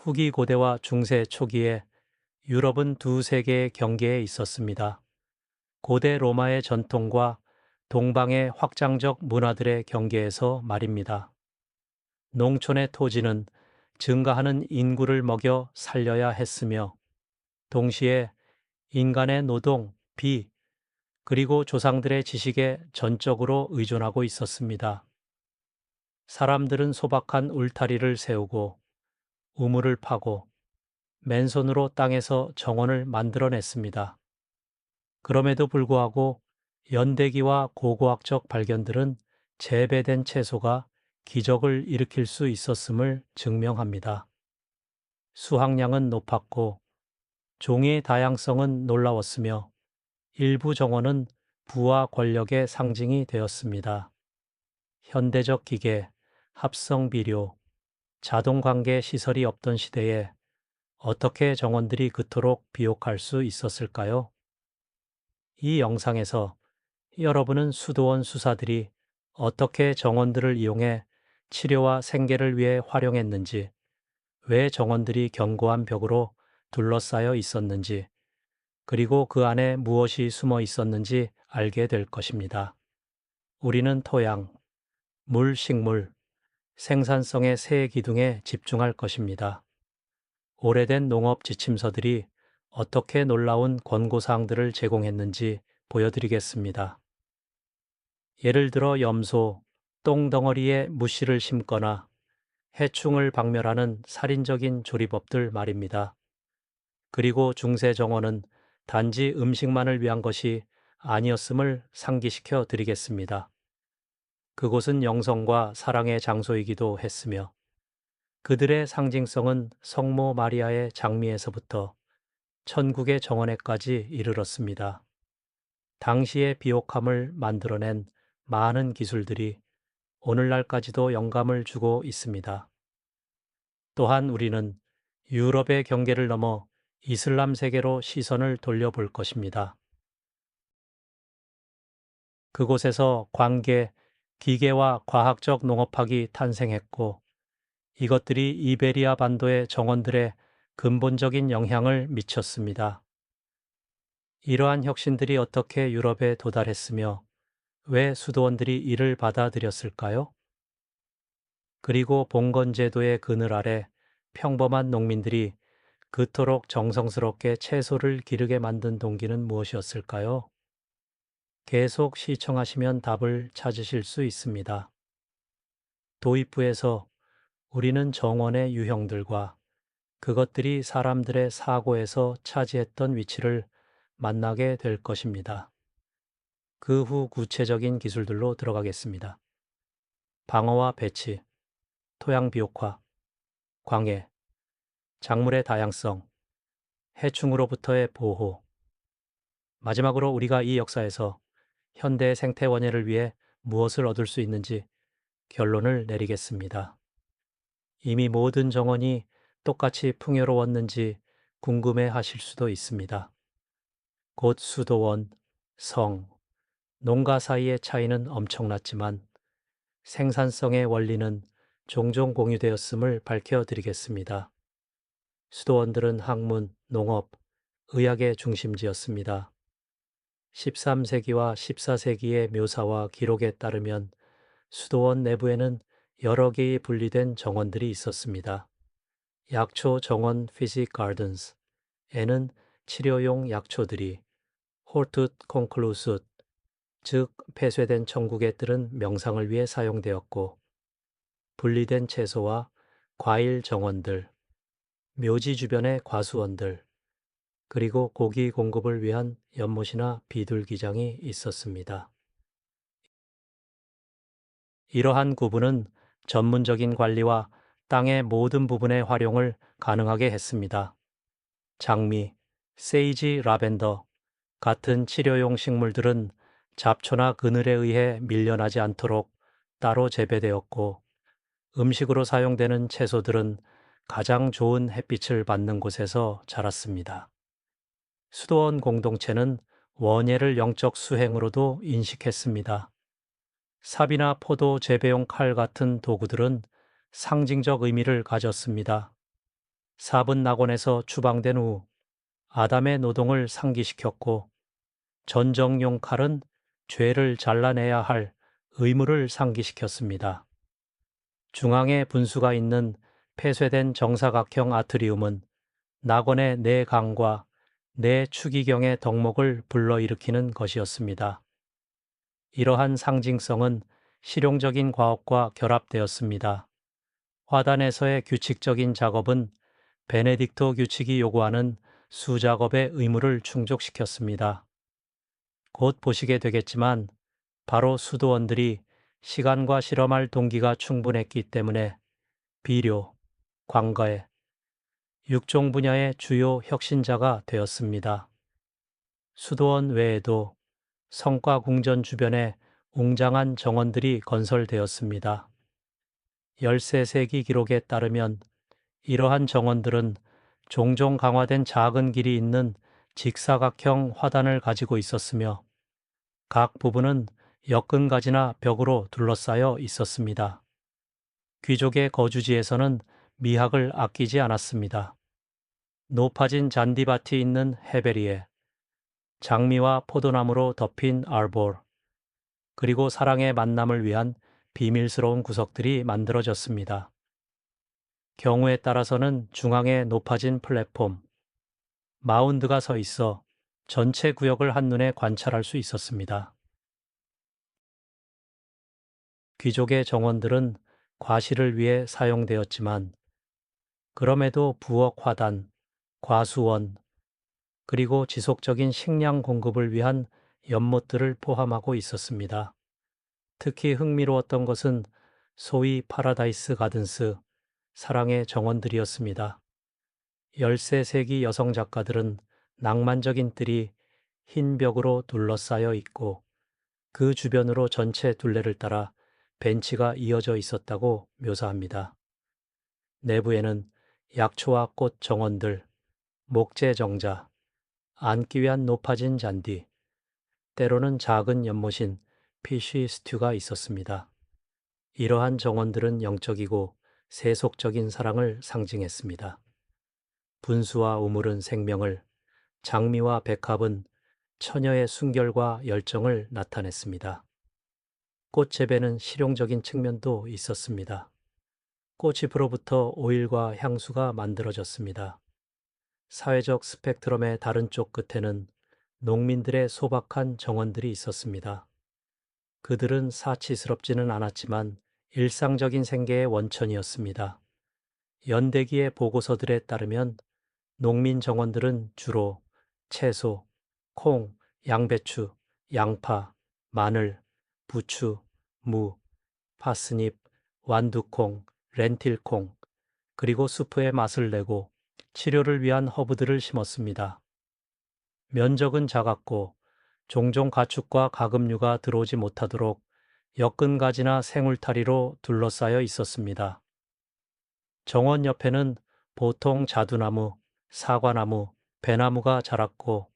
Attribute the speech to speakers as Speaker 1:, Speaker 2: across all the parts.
Speaker 1: 후기 고대와 중세 초기에 유럽은 두 세계의 경계에 있었습니다. 고대 로마의 전통과 동방의 확장적 문화들의 경계에서 말입니다. 농촌의 토지는 증가하는 인구를 먹여 살려야 했으며, 동시에 인간의 노동, 비, 그리고 조상들의 지식에 전적으로 의존하고 있었습니다. 사람들은 소박한 울타리를 세우고 우물을 파고 맨손으로 땅에서 정원을 만들어냈습니다. 그럼에도 불구하고 연대기와 고고학적 발견들은 재배된 채소가 기적을 일으킬 수 있었음을 증명합니다. 수확량은 높았고 종의 다양성은 놀라웠으며 일부 정원은 부와 권력의 상징이 되었습니다. 현대적 기계, 합성 비료, 자동 관계 시설이 없던 시대에 어떻게 정원들이 그토록 비옥할 수 있었을까요? 이 영상에서 여러분은 수도원 수사들이 어떻게 정원들을 이용해 치료와 생계를 위해 활용했는지, 왜 정원들이 견고한 벽으로 둘러싸여 있었는지, 그리고 그 안에 무엇이 숨어 있었는지 알게 될 것입니다. 우리는 토양, 물, 식물, 생산성의 세 기둥에 집중할 것입니다. 오래된 농업 지침서들이 어떻게 놀라운 권고사항들을 제공했는지 보여드리겠습니다. 예를 들어 염소, 똥덩어리에 무씨를 심거나 해충을 박멸하는 살인적인 조리법들 말입니다. 그리고 중세 정원은 단지 음식만을 위한 것이 아니었음을 상기시켜 드리겠습니다. 그곳은 영성과 사랑의 장소이기도 했으며, 그들의 상징성은 성모 마리아의 장미에서부터 천국의 정원에까지 이르렀습니다. 당시의 비옥함을 만들어낸 많은 기술들이 오늘날까지도 영감을 주고 있습니다. 또한 우리는 유럽의 경계를 넘어 이슬람 세계로 시선을 돌려볼 것입니다. 그곳에서 관계, 기계와 과학적 농업학이 탄생했고, 이것들이 이베리아 반도의 정원들에 근본적인 영향을 미쳤습니다. 이러한 혁신들이 어떻게 유럽에 도달했으며, 왜 수도원들이 이를 받아들였을까요? 그리고 봉건제도의 그늘 아래 평범한 농민들이 그토록 정성스럽게 채소를 기르게 만든 동기는 무엇이었을까요? 계속 시청하시면 답을 찾으실 수 있습니다. 도입부에서 우리는 정원의 유형들과 그것들이 사람들의 사고에서 차지했던 위치를 만나게 될 것입니다. 그 후 구체적인 기술들로 들어가겠습니다. 방어와 배치, 토양 비옥화, 광해, 작물의 다양성, 해충으로부터의 보호. 마지막으로 우리가 이 역사에서 현대 생태 원예를 위해 무엇을 얻을 수 있는지 결론을 내리겠습니다. 이미 모든 정원이 똑같이 풍요로웠는지 궁금해 하실 수도 있습니다. 곧 수도원, 성, 농가 사이의 차이는 엄청났지만 생산성의 원리는 종종 공유되었음을 밝혀드리겠습니다. 수도원들은 학문, 농업, 의학의 중심지였습니다. 13세기와 14세기의 묘사와 기록에 따르면 수도원 내부에는 여러 개의 분리된 정원들이 있었습니다. 약초 정원 피식 가든스에는 치료용 약초들이, 홀투 콘클루스, 즉 폐쇄된 천국의 뜰은 명상을 위해 사용되었고, 분리된 채소와 과일 정원들, 묘지 주변의 과수원들, 그리고 고기 공급을 위한 연못이나 비둘기장이 있었습니다. 이러한 구분은 전문적인 관리와 땅의 모든 부분의 활용을 가능하게 했습니다. 장미, 세이지, 라벤더 같은 치료용 식물들은 잡초나 그늘에 의해 밀려나지 않도록 따로 재배되었고, 음식으로 사용되는 채소들은 가장 좋은 햇빛을 받는 곳에서 자랐습니다. 수도원 공동체는 원예를 영적 수행으로도 인식했습니다. 삽이나 포도 재배용 칼 같은 도구들은 상징적 의미를 가졌습니다. 사분 낙원에서 추방된 후 아담의 노동을 상기시켰고 전정용 칼은 죄를 잘라내야 할 의무를 상기시켰습니다. 중앙에 분수가 있는 폐쇄된 정사각형 아트리움은 낙원의 네 강과 네 추기경의 덕목을 불러일으키는 것이었습니다. 이러한 상징성은 실용적인 과업과 결합되었습니다. 화단에서의 규칙적인 작업은 베네딕토 규칙이 요구하는 수작업의 의무를 충족시켰습니다. 곧 보시게 되겠지만 바로 수도원들이 시간과 실험할 동기가 충분했기 때문에 비료, 광거에 육종 분야의 주요 혁신자가 되었습니다. 수도원 외에도 성과 궁전 주변에 웅장한 정원들이 건설되었습니다. 13세기 기록에 따르면 이러한 정원들은 종종 강화된 작은 길이 있는 직사각형 화단을 가지고 있었으며 각 부분은 역근가지나 벽으로 둘러싸여 있었습니다. 귀족의 거주지에서는 미학을 아끼지 않았습니다. 높아진 잔디밭이 있는 헤베리에, 장미와 포도나무로 덮인 알볼, 그리고 사랑의 만남을 위한 비밀스러운 구석들이 만들어졌습니다. 경우에 따라서는 중앙에 높아진 플랫폼, 마운드가 서 있어 전체 구역을 한눈에 관찰할 수 있었습니다. 귀족의 정원들은 과실을 위해 사용되었지만 그럼에도 부엌 화단, 과수원, 그리고 지속적인 식량 공급을 위한 연못들을 포함하고 있었습니다. 특히 흥미로웠던 것은 소위 파라다이스 가든스, 사랑의 정원들이었습니다. 13세기 여성 작가들은 낭만적인 뜰이 흰 벽으로 둘러싸여 있고 그 주변으로 전체 둘레를 따라 벤치가 이어져 있었다고 묘사합니다. 내부에는 약초와 꽃 정원들, 목재 정자, 앉기 위한 높아진 잔디, 때로는 작은 연못인 피쉬 스튜가 있었습니다. 이러한 정원들은 영적이고 세속적인 사랑을 상징했습니다. 분수와 우물은 생명을, 장미와 백합은 처녀의 순결과 열정을 나타냈습니다. 꽃 재배는 실용적인 측면도 있었습니다. 꽃잎으로부터 오일과 향수가 만들어졌습니다. 사회적 스펙트럼의 다른 쪽 끝에는 농민들의 소박한 정원들이 있었습니다. 그들은 사치스럽지는 않았지만 일상적인 생계의 원천이었습니다. 연대기의 보고서들에 따르면 농민 정원들은 주로 채소, 콩, 양배추, 양파, 마늘, 부추, 무, 파스닙, 완두콩, 렌틸콩, 그리고 수프의 맛을 내고 치료를 위한 허브들을 심었습니다. 면적은 작았고 종종 가축과 가금류가 들어오지 못하도록 역근가지나 생울타리로 둘러싸여 있었습니다. 정원 옆에는 보통 자두나무, 사과나무, 배나무가 자랐고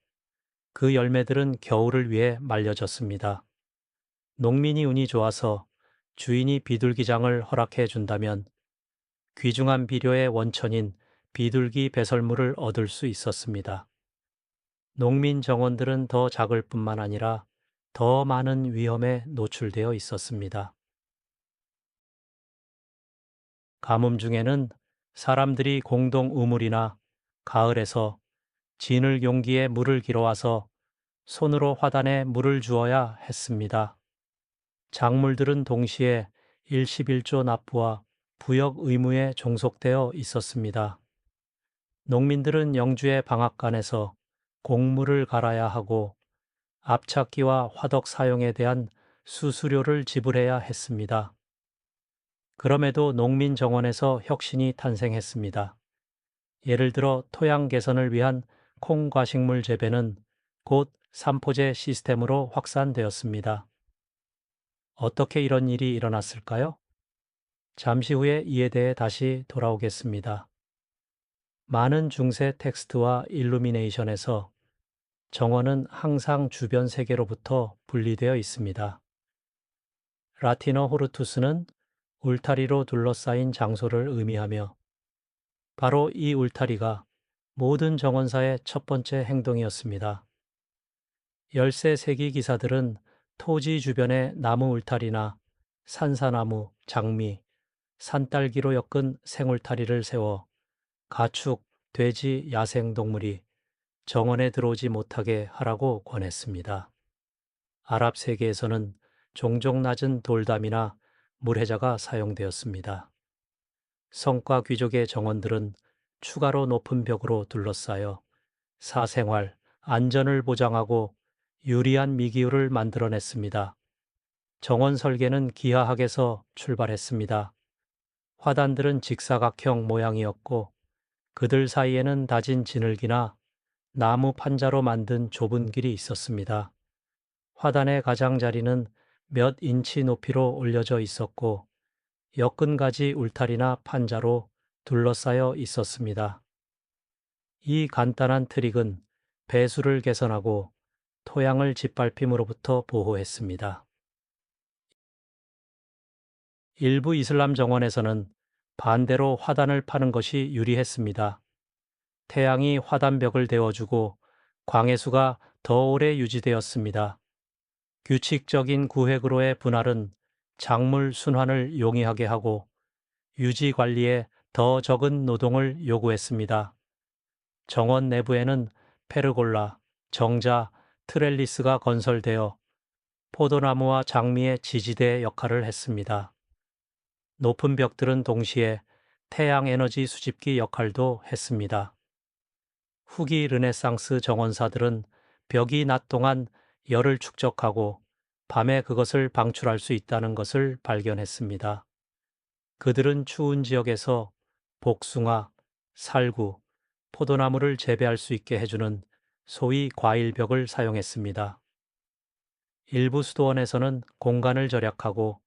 Speaker 1: 그 열매들은 겨울을 위해 말려졌습니다. 농민이 운이 좋아서 주인이 비둘기장을 허락해 준다면 귀중한 비료의 원천인 비둘기 배설물을 얻을 수 있었습니다. 농민 정원들은 더 작을 뿐만 아니라 더 많은 위험에 노출되어 있었습니다. 가뭄 중에는 사람들이 공동 우물이나 가을에서 진을 용기에 물을 길어와서 손으로 화단에 물을 주어야 했습니다. 작물들은 동시에 일십일조 납부와 부역 의무에 종속되어 있었습니다. 농민들은 영주의 방앗간에서 곡물을 갈아야 하고 압착기와 화덕 사용에 대한 수수료를 지불해야 했습니다. 그럼에도 농민 정원에서 혁신이 탄생했습니다. 예를 들어 토양 개선을 위한 콩과식물 재배는 곧 삼포제 시스템으로 확산되었습니다. 어떻게 이런 일이 일어났을까요? 잠시 후에 이에 대해 다시 돌아오겠습니다. 많은 중세 텍스트와 일루미네이션에서 정원은 항상 주변 세계로부터 분리되어 있습니다. 라틴어 호르투스는 울타리로 둘러싸인 장소를 의미하며 바로 이 울타리가 모든 정원사의 첫 번째 행동이었습니다. 열세 세기 기사들은 토지 주변에 나무 울타리나 산사나무, 장미, 산딸기로 엮은 생울타리를 세워 가축, 돼지, 야생동물이 정원에 들어오지 못하게 하라고 권했습니다. 아랍 세계에서는 종종 낮은 돌담이나 물회자가 사용되었습니다. 성과 귀족의 정원들은 추가로 높은 벽으로 둘러싸여 사생활, 안전을 보장하고 유리한 미기울을 만들어냈습니다. 정원 설계는 기하학에서 출발했습니다. 화단들은 직사각형 모양이었고 그들 사이에는 다진 진흙이나 나무 판자로 만든 좁은 길이 있었습니다. 화단의 가장자리는 몇 인치 높이로 올려져 있었고 엮은가지 울타리나 판자로 둘러싸여 있었습니다. 이 간단한 트릭은 배수를 개선하고 토양을 짓밟힘으로부터 보호했습니다. 일부 이슬람 정원에서는 반대로 화단을 파는 것이 유리했습니다. 태양이 화단벽을 데워주고 광해수가 더 오래 유지되었습니다. 규칙적인 구획으로의 분할은 작물 순환을 용이하게 하고 유지 관리에 더 적은 노동을 요구했습니다. 정원 내부에는 페르골라, 정자, 트렐리스가 건설되어 포도나무와 장미의 지지대 역할을 했습니다. 높은 벽들은 동시에 태양 에너지 수집기 역할도 했습니다. 후기 르네상스 정원사들은 벽이 낮 동안 열을 축적하고 밤에 그것을 방출할 수 있다는 것을 발견했습니다. 그들은 추운 지역에서 복숭아, 살구, 포도나무를 재배할 수 있게 해주는 소위 과일벽을 사용했습니다. 일부 수도원에서는 공간을 절약하고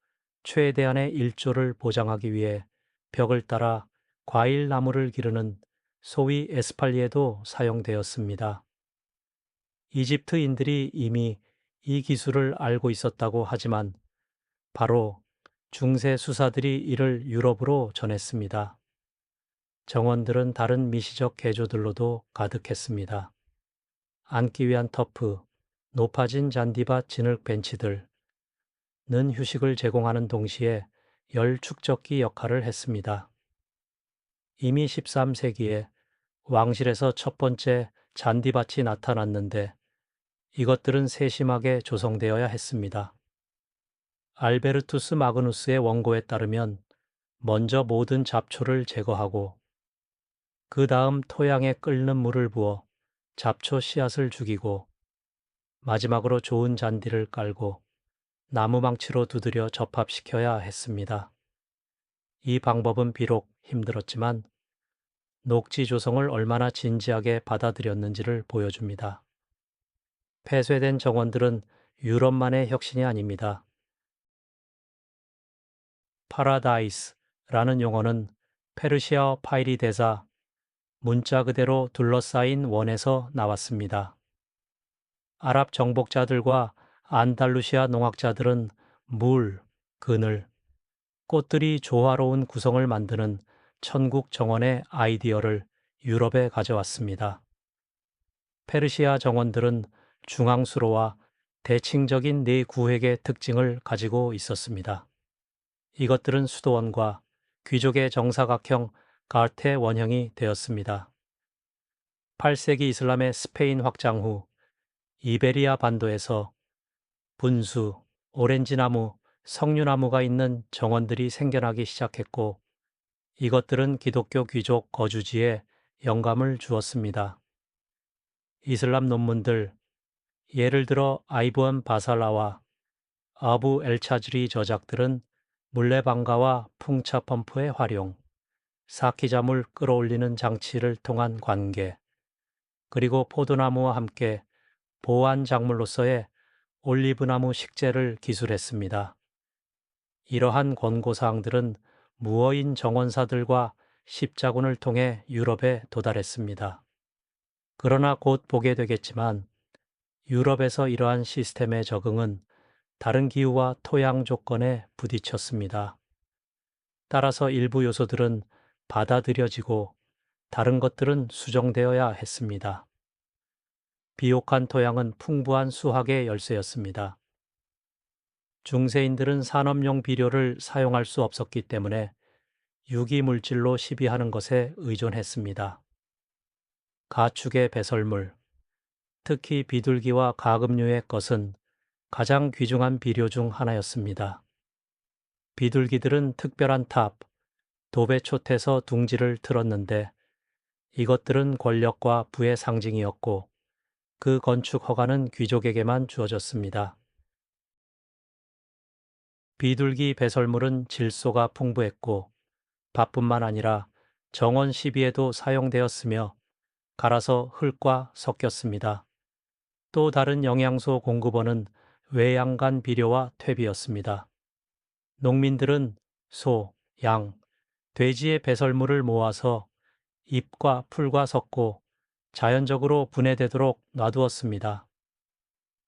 Speaker 1: 최대한의 일조를 보장하기 위해 벽을 따라 과일 나무를 기르는 소위 에스팔리에도 사용되었습니다. 이집트인들이 이미 이 기술을 알고 있었다고 하지만 바로 중세 수사들이 이를 유럽으로 전했습니다. 정원들은 다른 미시적 개조들로도 가득했습니다. 앉기 위한 터프, 높아진 잔디밭 진흙 벤치들, 는 휴식을 제공하는 동시에 열 축적기 역할을 했습니다. 이미 13세기에 왕실에서 첫 번째 잔디밭이 나타났는데 이것들은 세심하게 조성되어야 했습니다. 알베르투스 마그누스의 원고에 따르면 먼저 모든 잡초를 제거하고 그 다음 토양에 끓는 물을 부어 잡초 씨앗을 죽이고 마지막으로 좋은 잔디를 깔고 나무망치로 두드려 접합시켜야 했습니다. 이 방법은 비록 힘들었지만 녹지 조성을 얼마나 진지하게 받아들였는지를 보여줍니다. 폐쇄된 정원들은 유럽만의 혁신이 아닙니다. 파라다이스라는 용어는 페르시아어 파이리 대사 문자 그대로 둘러싸인 원에서 나왔습니다. 아랍 정복자들과 안달루시아 농학자들은 물, 그늘, 꽃들이 조화로운 구성을 만드는 천국 정원의 아이디어를 유럽에 가져왔습니다. 페르시아 정원들은 중앙수로와 대칭적인 네 구획의 특징을 가지고 있었습니다. 이것들은 수도원과 귀족의 정사각형 가르테 원형이 되었습니다. 8세기 이슬람의 스페인 확장 후 이베리아 반도에서 분수, 오렌지나무, 석류나무가 있는 정원들이 생겨나기 시작했고 이것들은 기독교 귀족 거주지에 영감을 주었습니다. 이슬람 논문들, 예를 들어 아이브언 바살라와 아부 엘차즈리 저작들은 물레방가와 풍차 펌프의 활용, 사키자물 끌어올리는 장치를 통한 관계, 그리고 포도나무와 함께 보완 작물로서의 올리브나무 식재를 기술했습니다. 이러한 권고사항들은 무어인 정원사들과 십자군을 통해 유럽에 도달했습니다. 그러나 곧 보게 되겠지만 유럽에서 이러한 시스템의 적응은 다른 기후와 토양 조건에 부딪혔습니다. 따라서 일부 요소들은 받아들여지고 다른 것들은 수정되어야 했습니다. 비옥한 토양은 풍부한 수학의 열쇠였습니다. 중세인들은 산업용 비료를 사용할 수 없었기 때문에 유기물질로 시비하는 것에 의존했습니다. 가축의 배설물, 특히 비둘기와 가금류의 것은 가장 귀중한 비료 중 하나였습니다. 비둘기들은 특별한 탑, 도배촛에서 둥지를 틀었는데 이것들은 권력과 부의 상징이었고 그 건축 허가는 귀족에게만 주어졌습니다. 비둘기 배설물은 질소가 풍부했고 밭뿐만 아니라 정원 시비에도 사용되었으며 갈아서 흙과 섞였습니다. 또 다른 영양소 공급원은 외양간 비료와 퇴비였습니다. 농민들은 소, 양, 돼지의 배설물을 모아서 잎과 풀과 섞고 자연적으로 분해되도록 놔두었습니다.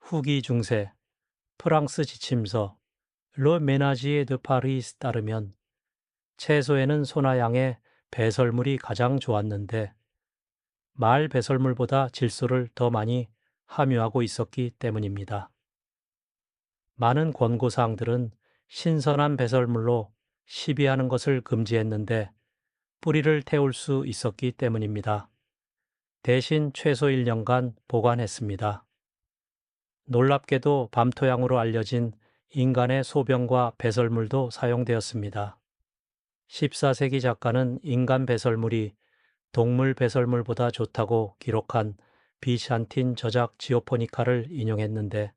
Speaker 1: 후기 중세 프랑스 지침서 르 메나지에 드 파리스 따르면 채소에는 소나 양의 배설물이 가장 좋았는데 말 배설물보다 질소를 더 많이 함유하고 있었기 때문입니다. 많은 권고사항들은 신선한 배설물로 시비하는 것을 금지했는데 뿌리를 태울 수 있었기 때문입니다. 대신 최소 1년간 보관했습니다. 놀랍게도 밤토양으로 알려진 인간의 소변과 배설물도 사용되었습니다. 14세기 작가는 인간 배설물이 동물 배설물보다 좋다고 기록한 비샨틴 저작 지오포니카를 인용했는데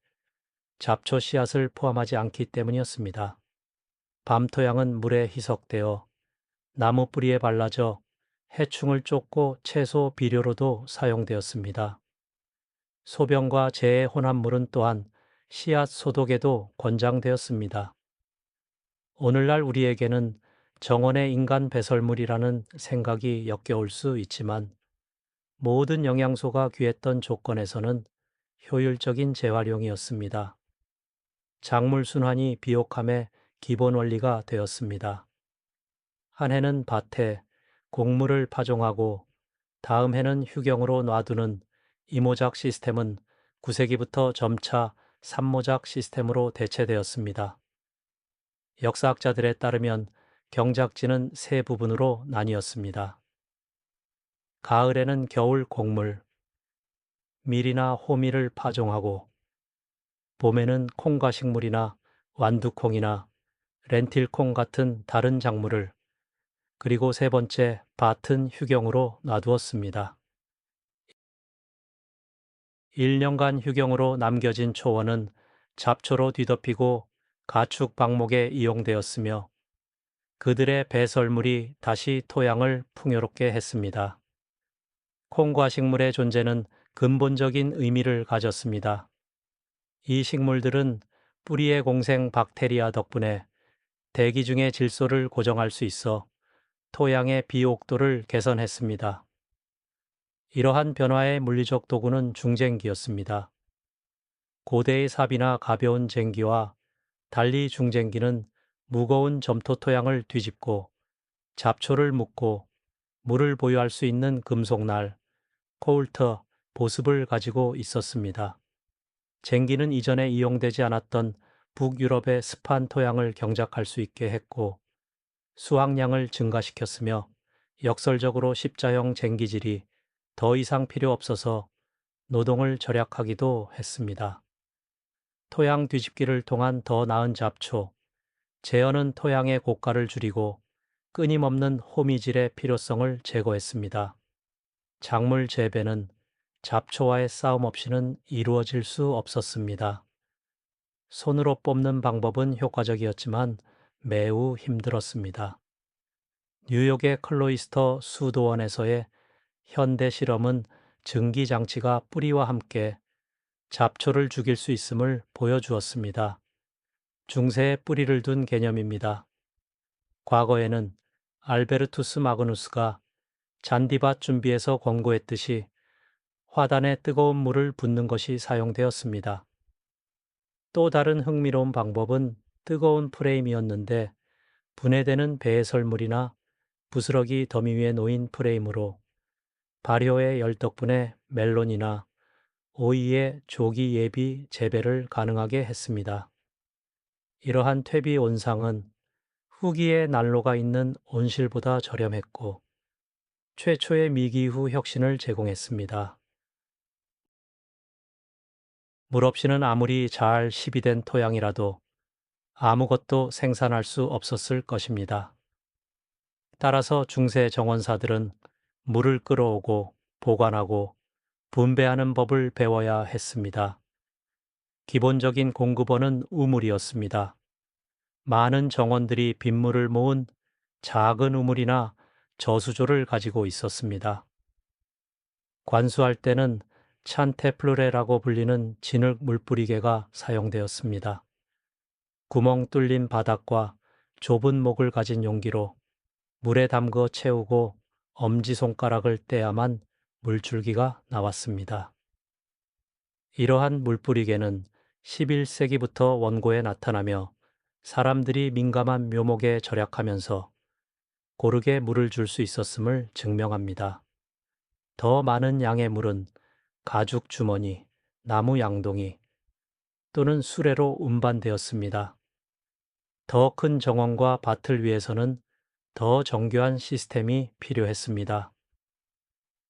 Speaker 1: 잡초 씨앗을 포함하지 않기 때문이었습니다. 밤토양은 물에 희석되어 나무 뿌리에 발라져 해충을 쫓고 채소 비료로도 사용되었습니다. 소변과 재의 혼합물은 또한 씨앗 소독에도 권장되었습니다. 오늘날 우리에게는 정원의 인간 배설물이라는 생각이 역겨울 수 있지만 모든 영양소가 귀했던 조건에서는 효율적인 재활용이었습니다. 작물 순환이 비옥함의 기본 원리가 되었습니다. 한 해는 밭에 곡물을 파종하고 다음 해는 휴경으로 놔두는 이모작 시스템은 9세기부터 점차 삼모작 시스템으로 대체되었습니다. 역사학자들에 따르면 경작지는 세 부분으로 나뉘었습니다. 가을에는 겨울 곡물, 밀이나 호밀을 파종하고 봄에는 콩과 식물이나 완두콩이나 렌틸콩 같은 다른 작물을 그리고 세 번째 밭은 휴경으로 놔두었습니다. 1년간 휴경으로 남겨진 초원은 잡초로 뒤덮이고 가축 방목에 이용되었으며 그들의 배설물이 다시 토양을 풍요롭게 했습니다. 콩과 식물의 존재는 근본적인 의미를 가졌습니다. 이 식물들은 뿌리의 공생 박테리아 덕분에 대기 중의 질소를 고정할 수 있어 토양의 비옥도를 개선했습니다. 이러한 변화의 물리적 도구는 중쟁기였습니다. 고대의 삽이나 가벼운 쟁기와 달리 중쟁기는 무거운 점토 토양을 뒤집고 잡초를 묶고 물을 보유할 수 있는 금속날, 코울터, 보습을 가지고 있었습니다. 쟁기는 이전에 이용되지 않았던 북유럽의 습한 토양을 경작할 수 있게 했고 수확량을 증가시켰으며 역설적으로 십자형 쟁기질이 더 이상 필요 없어서 노동을 절약하기도 했습니다. 토양 뒤집기를 통한 더 나은 잡초, 제어는 토양의 고가를 줄이고 끊임없는 호미질의 필요성을 제거했습니다. 작물 재배는 잡초와의 싸움 없이는 이루어질 수 없었습니다. 손으로 뽑는 방법은 효과적이었지만 매우 힘들었습니다. 뉴욕의 클로이스터 수도원에서의 현대 실험은 증기장치가 뿌리와 함께 잡초를 죽일 수 있음을 보여주었습니다. 중세에 뿌리를 둔 개념입니다. 과거에는 알베르투스 마그누스가 잔디밭 준비에서 권고했듯이 화단에 뜨거운 물을 붓는 것이 사용되었습니다. 또 다른 흥미로운 방법은 뜨거운 프레임이었는데 분해되는 배설물이나 부스러기 더미 위에 놓인 프레임으로 발효의 열 덕분에 멜론이나 오이의 조기 예비 재배를 가능하게 했습니다. 이러한 퇴비 온상은 후기의 난로가 있는 온실보다 저렴했고 최초의 미기후 혁신을 제공했습니다. 물 없이는 아무리 잘 시비된 토양이라도 아무것도 생산할 수 없었을 것입니다. 따라서 중세 정원사들은 물을 끌어오고 보관하고 분배하는 법을 배워야 했습니다. 기본적인 공급원은 우물이었습니다. 많은 정원들이 빗물을 모은 작은 우물이나 저수조를 가지고 있었습니다. 관수할 때는 찬테플루레라고 불리는 진흙 물뿌리개가 사용되었습니다. 구멍 뚫린 바닥과 좁은 목을 가진 용기로 물에 담궈 채우고 엄지손가락을 떼야만 물줄기가 나왔습니다. 이러한 물뿌리개는 11세기부터 원고에 나타나며 사람들이 민감한 묘목에 절약하면서 고르게 물을 줄 수 있었음을 증명합니다. 더 많은 양의 물은 가죽 주머니, 나무 양동이 또는 수레로 운반되었습니다. 더 큰 정원과 밭을 위해서는 더 정교한 시스템이 필요했습니다.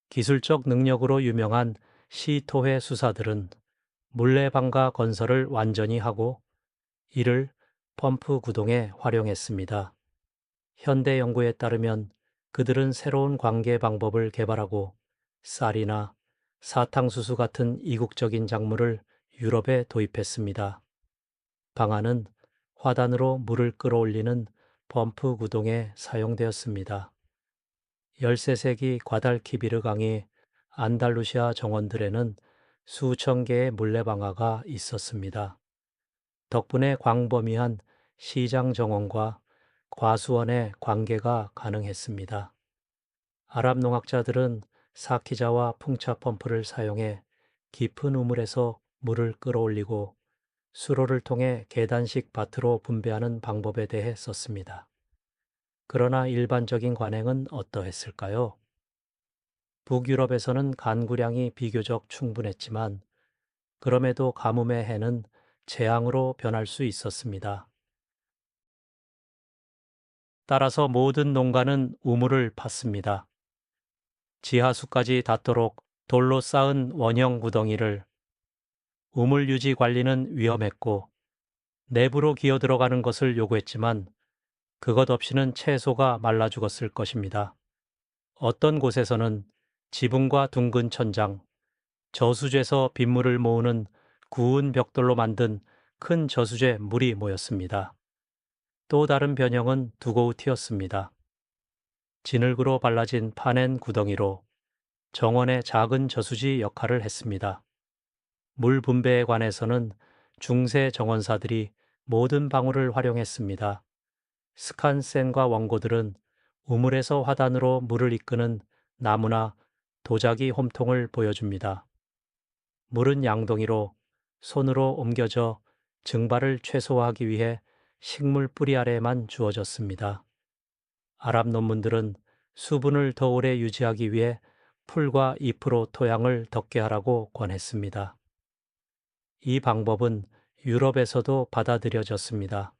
Speaker 1: 기술적 능력으로 유명한 시토회 수사들은 물레방가 건설을 완전히 하고 이를 펌프 구동에 활용했습니다. 현대 연구에 따르면 그들은 새로운 관계 방법을 개발하고 쌀이나 사탕수수 같은 이국적인 작물을 유럽에 도입했습니다. 방아는 화단으로 물을 끌어올리는 펌프 구동에 사용되었습니다. 13세기 과달키비르 강의 안달루시아 정원들에는 수천 개의 물레방아가 있었습니다. 덕분에 광범위한 시장 정원과 과수원의 관계가 가능했습니다. 아랍 농학자들은 사키자와 풍차 펌프를 사용해 깊은 우물에서 물을 끌어올리고 수로를 통해 계단식 밭으로 분배하는 방법에 대해 썼습니다. 그러나 일반적인 관행은 어떠했을까요? 북유럽에서는 간구량이 비교적 충분했지만 그럼에도 가뭄의 해는 재앙으로 변할 수 있었습니다. 따라서 모든 농가는 우물을 팠습니다. 지하수까지 닿도록 돌로 쌓은 원형 구덩이를. 우물 유지 관리는 위험했고 내부로 기어 들어가는 것을 요구했지만 그것 없이는 채소가 말라 죽었을 것입니다. 어떤 곳에서는 지붕과 둥근 천장, 저수지에서 빗물을 모으는 구운 벽돌로 만든 큰 저수지에 물이 모였습니다. 또 다른 변형은 두고우 튀었습니다. 진흙으로 발라진 파낸 구덩이로 정원의 작은 저수지 역할을 했습니다. 물 분배에 관해서는 중세 정원사들이 모든 방울을 활용했습니다. 스칸센과 원고들은 우물에서 화단으로 물을 이끄는 나무나 도자기 홈통을 보여줍니다. 물은 양동이로 손으로 옮겨져 증발을 최소화하기 위해 식물 뿌리 아래에만 주어졌습니다. 아랍 논문들은 수분을 더 오래 유지하기 위해 풀과 잎으로 토양을 덮게 하라고 권했습니다. 이 방법은 유럽에서도 받아들여졌습니다.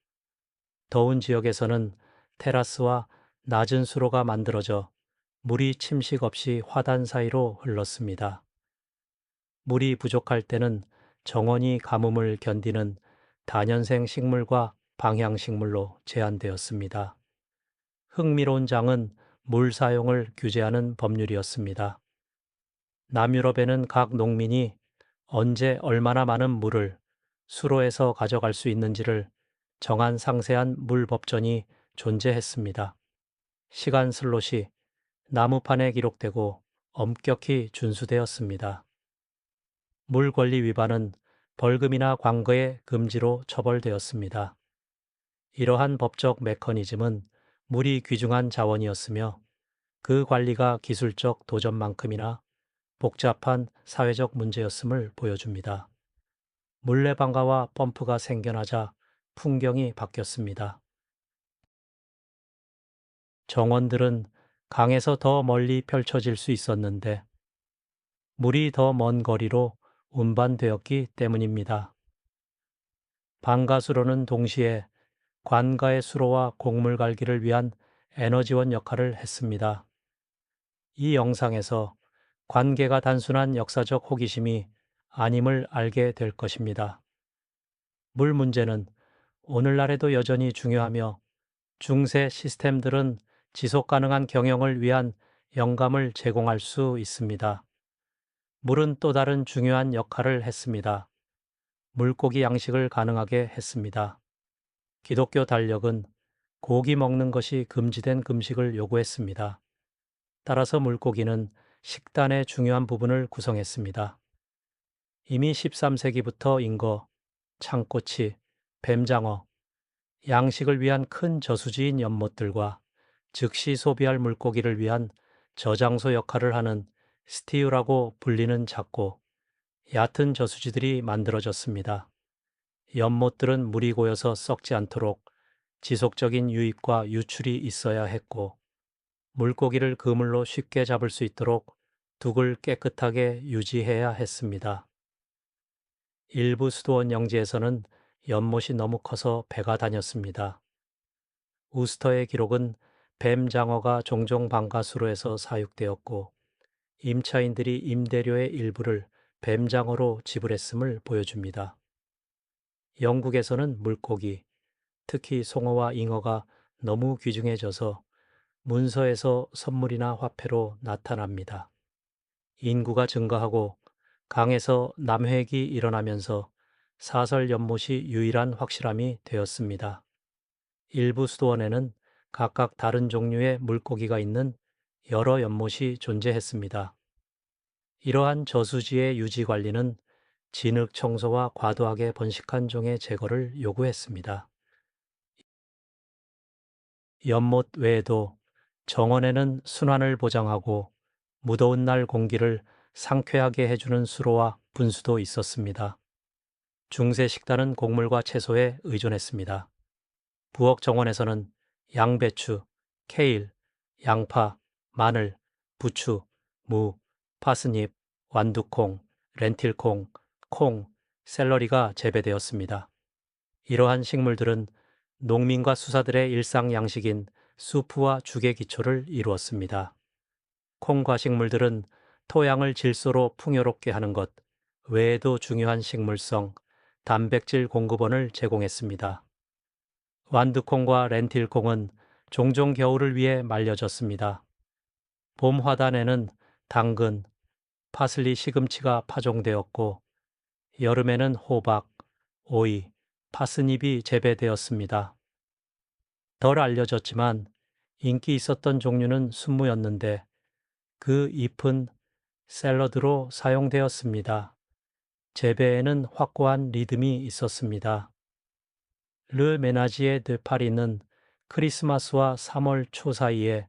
Speaker 1: 더운 지역에서는 테라스와 낮은 수로가 만들어져 물이 침식 없이 화단 사이로 흘렀습니다. 물이 부족할 때는 정원이 가뭄을 견디는 다년생 식물과 방향식물로 제한되었습니다. 흥미로운 장은 물 사용을 규제하는 법률이었습니다. 남유럽에는 각 농민이 언제 얼마나 많은 물을 수로에서 가져갈 수 있는지를 정한 상세한 물 법전이 존재했습니다. 시간 슬롯이 나무판에 기록되고 엄격히 준수되었습니다. 물 권리 위반은 벌금이나 광거의 금지로 처벌되었습니다. 이러한 법적 메커니즘은 물이 귀중한 자원이었으며 그 관리가 기술적 도전만큼이나 복잡한 사회적 문제였음을 보여줍니다. 물레방아와 펌프가 생겨나자 풍경이 바뀌었습니다. 정원들은 강에서 더 멀리 펼쳐질 수 있었는데 물이 더 먼 거리로 운반되었기 때문입니다. 방가수로는 동시에 관가의 수로와 곡물 갈기를 위한 에너지원 역할을 했습니다. 이 영상에서 관계가 단순한 역사적 호기심이 아님을 알게 될 것입니다. 물 문제는 오늘날에도 여전히 중요하며 중세 시스템들은 지속 가능한 경영을 위한 영감을 제공할 수 있습니다. 물은 또 다른 중요한 역할을 했습니다. 물고기 양식을 가능하게 했습니다. 기독교 달력은 고기 먹는 것이 금지된 금식을 요구했습니다. 따라서 물고기는 식단의 중요한 부분을 구성했습니다. 이미 13세기부터 잉어, 창꼬치, 뱀장어, 양식을 위한 큰 저수지인 연못들과 즉시 소비할 물고기를 위한 저장소 역할을 하는 스티우라고 불리는 작고 얕은 저수지들이 만들어졌습니다. 연못들은 물이 고여서 썩지 않도록 지속적인 유입과 유출이 있어야 했고 물고기를 그물로 쉽게 잡을 수 있도록 둑을 깨끗하게 유지해야 했습니다. 일부 수도원 영지에서는 연못이 너무 커서 배가 다녔습니다. 우스터의 기록은 뱀장어가 종종 방가수로에서 사육되었고 임차인들이 임대료의 일부를 뱀장어로 지불했음을 보여줍니다. 영국에서는 물고기, 특히 송어와 잉어가 너무 귀중해져서 문서에서 선물이나 화폐로 나타납니다. 인구가 증가하고 강에서 남획이 일어나면서 사설 연못이 유일한 확실함이 되었습니다. 일부 수도원에는 각각 다른 종류의 물고기가 있는 여러 연못이 존재했습니다. 이러한 저수지의 유지 관리는 진흙 청소와 과도하게 번식한 종의 제거를 요구했습니다. 연못 외에도 정원에는 순환을 보장하고 무더운 날 공기를 상쾌하게 해주는 수로와 분수도 있었습니다. 중세 식단은 곡물과 채소에 의존했습니다. 부엌 정원에서는 양배추, 케일, 양파, 마늘, 부추, 무, 파스닙, 완두콩, 렌틸콩, 콩, 샐러리가 재배되었습니다. 이러한 식물들은 농민과 수사들의 일상 양식인 수프와 죽의 기초를 이루었습니다. 콩과 식물들은 토양을 질소로 풍요롭게 하는 것 외에도 중요한 식물성, 단백질 공급원을 제공했습니다. 완두콩과 렌틸콩은 종종 겨울을 위해 말려졌습니다. 봄 화단에는 당근, 파슬리 시금치가 파종되었고 여름에는 호박, 오이, 파스닙이 재배되었습니다. 덜 알려졌지만 인기 있었던 종류는 순무였는데 그 잎은 샐러드로 사용되었습니다. 재배에는 확고한 리듬이 있었습니다. 르 메나지에 드 파리는 크리스마스와 3월 초 사이에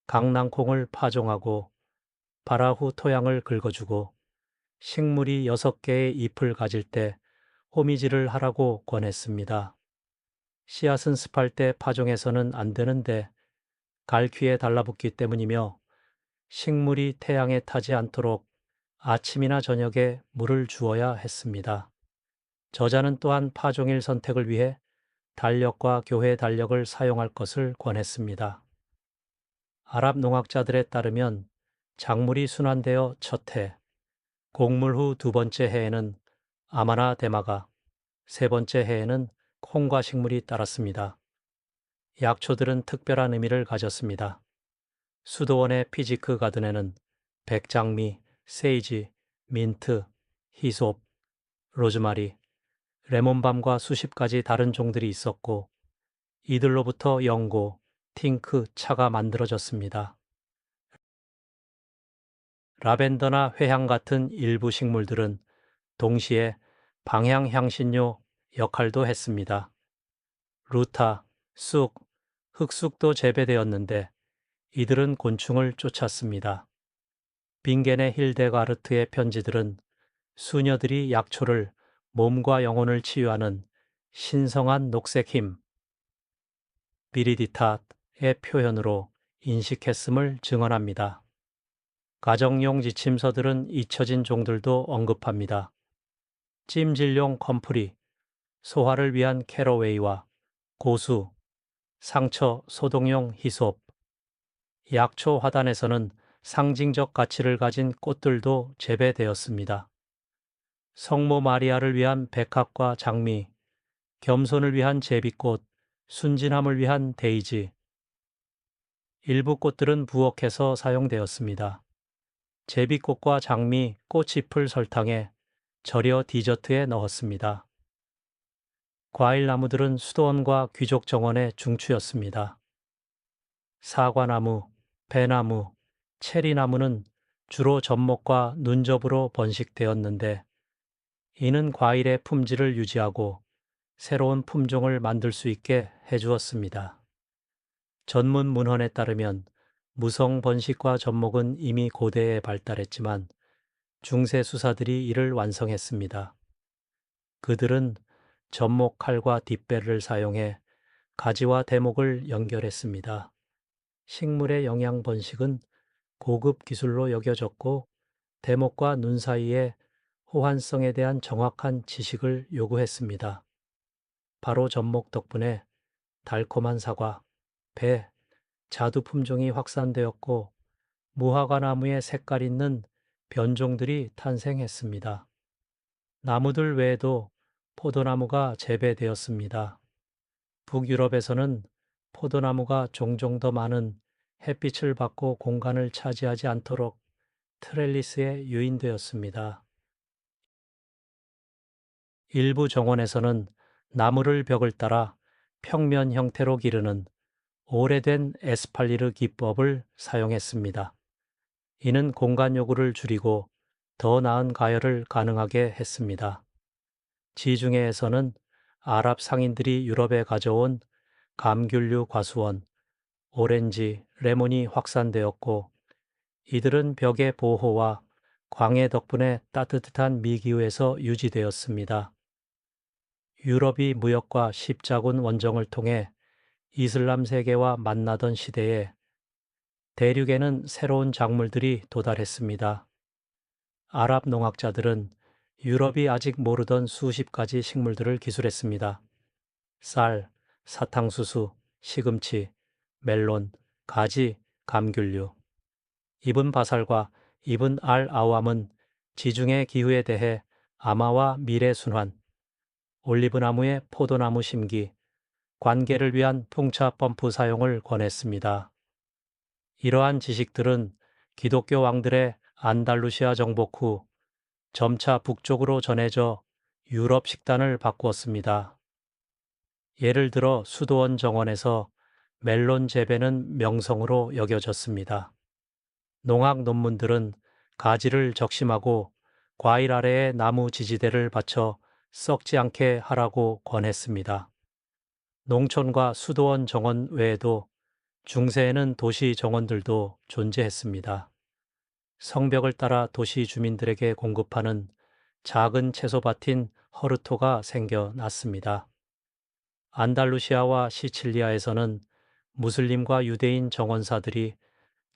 Speaker 1: 강낭콩을 파종하고 발화 후 토양을 긁어주고 식물이 6개의 잎을 가질 때 호미질을 하라고 권했습니다. 씨앗은 습할 때 파종해서는 안 되는데 갈퀴에 달라붙기 때문이며 식물이 태양에 타지 않도록 아침이나 저녁에 물을 주어야 했습니다. 저자는 또한 파종일 선택을 위해 달력과 교회 달력을 사용할 것을 권했습니다. 아랍 농학자들에 따르면 작물이 순환되어 첫 해, 곡물 후 두 번째 해에는 아마나 대마가, 세 번째 해에는 콩과 식물이 따랐습니다. 약초들은 특별한 의미를 가졌습니다. 수도원의 피지크 가든에는 백장미, 세이지, 민트, 히솝, 로즈마리, 레몬밤과 수십 가지 다른 종들이 있었고 이들로부터 연고, 팅크, 차가 만들어졌습니다. 라벤더나 회향 같은 일부 식물들은 동시에 방향향신료 역할도 했습니다. 루타, 쑥, 흑쑥도 재배되었는데 이들은 곤충을 쫓았습니다. 빙겐의 힐데가르트의 편지들은 수녀들이 약초를 몸과 영혼을 치유하는 신성한 녹색 힘, 비리디탓의 표현으로 인식했음을 증언합니다. 가정용 지침서들은 잊혀진 종들도 언급합니다. 찜질용 컴프리, 소화를 위한 캐러웨이와 고수, 상처 소독용 히솝, 약초 화단에서는 상징적 가치를 가진 꽃들도 재배되었습니다. 성모 마리아를 위한 백합과 장미, 겸손을 위한 제비꽃, 순진함을 위한 데이지. 일부 꽃들은 부엌에서 사용되었습니다. 제비꽃과 장미, 꽃잎을 설탕에 절여 디저트에 넣었습니다. 과일나무들은 수도원과 귀족 정원의 중추였습니다. 사과나무, 배나무, 체리나무는 주로 젖목과 눈접으로 번식되었는데 이는 과일의 품질을 유지하고 새로운 품종을 만들 수 있게 해주었습니다. 전문 문헌에 따르면 무성 번식과 젖목은 이미 고대에 발달했지만 중세 수사들이 이를 완성했습니다. 그들은 젖목 칼과 뒷배를 사용해 가지와 대목을 연결했습니다. 식물의 영양 번식은 고급 기술로 여겨졌고 대목과 눈 사이의 호환성에 대한 정확한 지식을 요구했습니다. 바로 젖목 덕분에 달콤한 사과, 배, 자두 품종이 확산되었고 무화과 나무의 색깔 있는 변종들이 탄생했습니다. 나무들 외에도 포도나무가 재배되었습니다. 북유럽에서는 포도나무가 종종 더 많은 햇빛을 받고 공간을 차지하지 않도록 트렐리스에 유인되었습니다. 일부 정원에서는 나무를 벽을 따라 평면 형태로 기르는 오래된 에스팔리르 기법을 사용했습니다. 이는 공간 요구를 줄이고 더 나은 가열을 가능하게 했습니다. 지중해에서는 아랍 상인들이 유럽에 가져온 감귤류 과수원, 오렌지, 레몬이 확산되었고 이들은 벽의 보호와 광해 덕분에 따뜻한 미기후에서 유지되었습니다. 유럽이 무역과 십자군 원정을 통해 이슬람 세계와 만나던 시대에 대륙에는 새로운 작물들이 도달했습니다. 아랍 농학자들은 유럽이 아직 모르던 수십 가지 식물들을 기술했습니다. 쌀, 사탕수수, 시금치, 멜론, 가지, 감귤류. 이븐 바살과 이븐 알 아왑은 지중해 기후에 대해 아마와 미래 순환, 올리브나무의 포도나무 심기, 관계를 위한 풍차 펌프 사용을 권했습니다. 이러한 지식들은 기독교 왕들의 안달루시아 정복 후 점차 북쪽으로 전해져 유럽 식단을 바꾸었습니다. 예를 들어 수도원 정원에서 멜론 재배는 명성으로 여겨졌습니다. 농학 논문들은 가지를 적심하고 과일 아래에 나무 지지대를 받쳐 썩지 않게 하라고 권했습니다. 농촌과 수도원 정원 외에도 중세에는 도시 정원들도 존재했습니다. 성벽을 따라 도시 주민들에게 공급하는 작은 채소밭인 허르토가 생겨났습니다. 안달루시아와 시칠리아에서는 무슬림과 유대인 정원사들이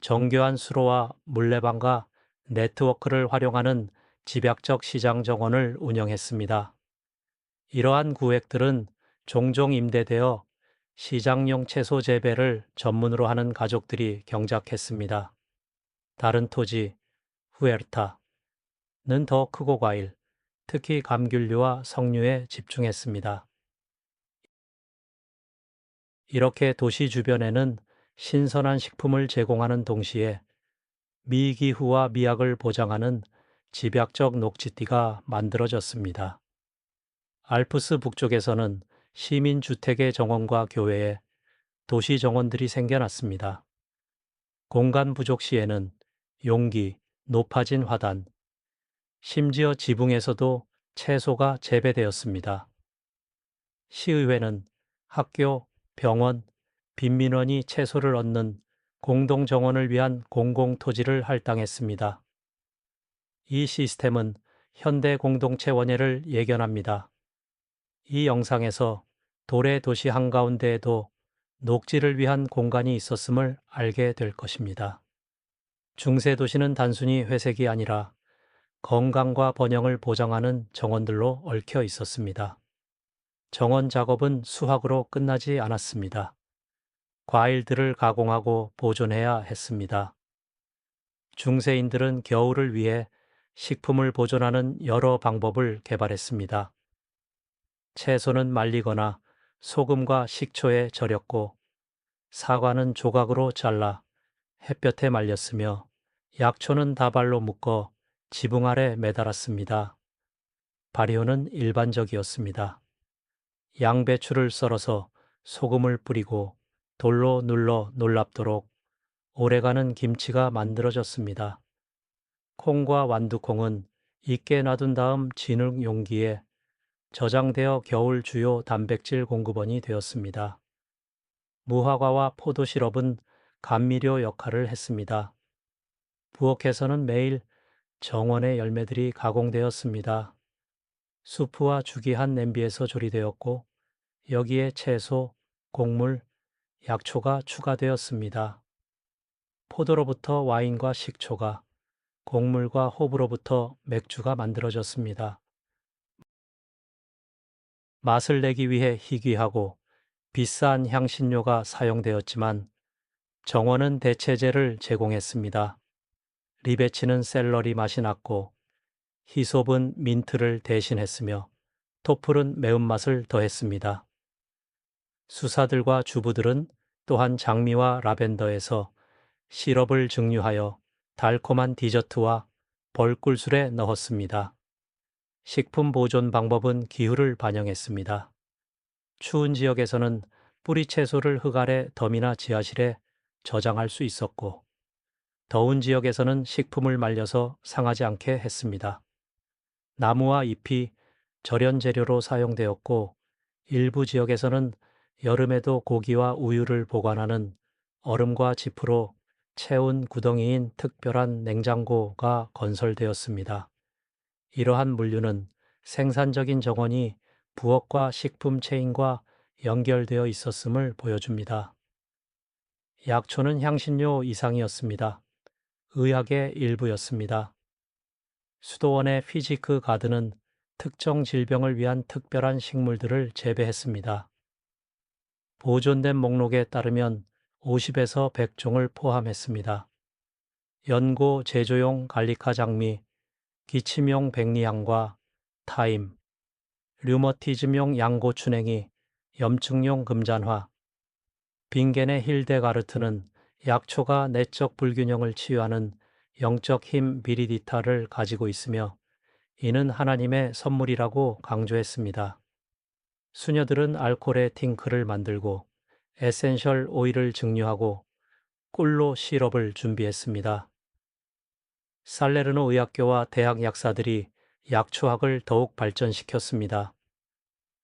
Speaker 1: 정교한 수로와 물레방과 네트워크를 활용하는 집약적 시장 정원을 운영했습니다. 이러한 구획들은 종종 임대되어 시장용 채소 재배를 전문으로 하는 가족들이 경작했습니다. 다른 토지, 후에르타는 더 크고 과일, 특히 감귤류와 석류에 집중했습니다. 이렇게 도시 주변에는 신선한 식품을 제공하는 동시에 미기후와 미학을 보장하는 집약적 녹지띠가 만들어졌습니다. 알프스 북쪽에서는 시민주택의 정원과 교외에 도시 정원들이 생겨났습니다. 공간 부족 시에는 용기, 높아진 화단, 심지어 지붕에서도 채소가 재배되었습니다. 시의회는 학교, 병원, 빈민원이 채소를 얻는 공동정원을 위한 공공토지를 할당했습니다. 이 시스템은 현대 공동체 원예를 예견합니다. 이 영상에서 도래 도시 한가운데에도 녹지를 위한 공간이 있었음을 알게 될 것입니다. 중세 도시는 단순히 회색이 아니라 건강과 번영을 보장하는 정원들로 얽혀 있었습니다. 정원 작업은 수확으로 끝나지 않았습니다. 과일들을 가공하고 보존해야 했습니다. 중세인들은 겨울을 위해 식품을 보존하는 여러 방법을 개발했습니다. 채소는 말리거나 소금과 식초에 절였고, 사과는 조각으로 잘라 햇볕에 말렸으며, 약초는 다발로 묶어 지붕 아래 매달았습니다. 발효는 일반적이었습니다. 양배추를 썰어서 소금을 뿌리고 돌로 눌러 놀랍도록 오래가는 김치가 만들어졌습니다. 콩과 완두콩은 익게 놔둔 다음 진흙 용기에 저장되어 겨울 주요 단백질 공급원이 되었습니다. 무화과와 포도 시럽은 감미료 역할을 했습니다. 부엌에서는 매일 정원의 열매들이 가공되었습니다. 수프와 죽이 한 냄비에서 조리되었고, 여기에 채소, 곡물, 약초가 추가되었습니다. 포도로부터 와인과 식초가, 곡물과 호부로부터 맥주가 만들어졌습니다. 맛을 내기 위해 희귀하고 비싼 향신료가 사용되었지만 정원은 대체제를 제공했습니다. 리베치는 샐러리 맛이 났고, 히솝은 민트를 대신했으며, 토플은 매운맛을 더했습니다. 수사들과 주부들은 또한 장미와 라벤더에서 시럽을 증류하여 달콤한 디저트와 벌꿀술에 넣었습니다. 식품 보존 방법은 기후를 반영했습니다. 추운 지역에서는 뿌리 채소를 흙 아래 덤이나 지하실에 저장할 수 있었고, 더운 지역에서는 식품을 말려서 상하지 않게 했습니다. 나무와 잎이 절연 재료로 사용되었고, 일부 지역에서는 여름에도 고기와 우유를 보관하는 얼음과 지프로 채운 구덩이인 특별한 냉장고가 건설되었습니다. 이러한 물류는 생산적인 정원이 부엌과 식품 체인과 연결되어 있었음을 보여줍니다. 약초는 향신료 이상이었습니다. 의학의 일부였습니다. 수도원의 피지크 가든은 특정 질병을 위한 특별한 식물들을 재배했습니다. 보존된 목록에 따르면 50에서 100종을 포함했습니다. 연고 제조용 갈리카 장미, 기침용 백리향과 타임, 류머티즘용 양고추냉이, 염증용 금잔화, 빙겐의 힐데가르트는 약초가 내적 불균형을 치유하는 영적 힘 비리디타를 가지고 있으며, 이는 하나님의 선물이라고 강조했습니다. 수녀들은 알코올의 팅크를 만들고 에센셜 오일을 증류하고 꿀로 시럽을 준비했습니다. 살레르노 의학교와 대학 약사들이 약초학을 더욱 발전시켰습니다.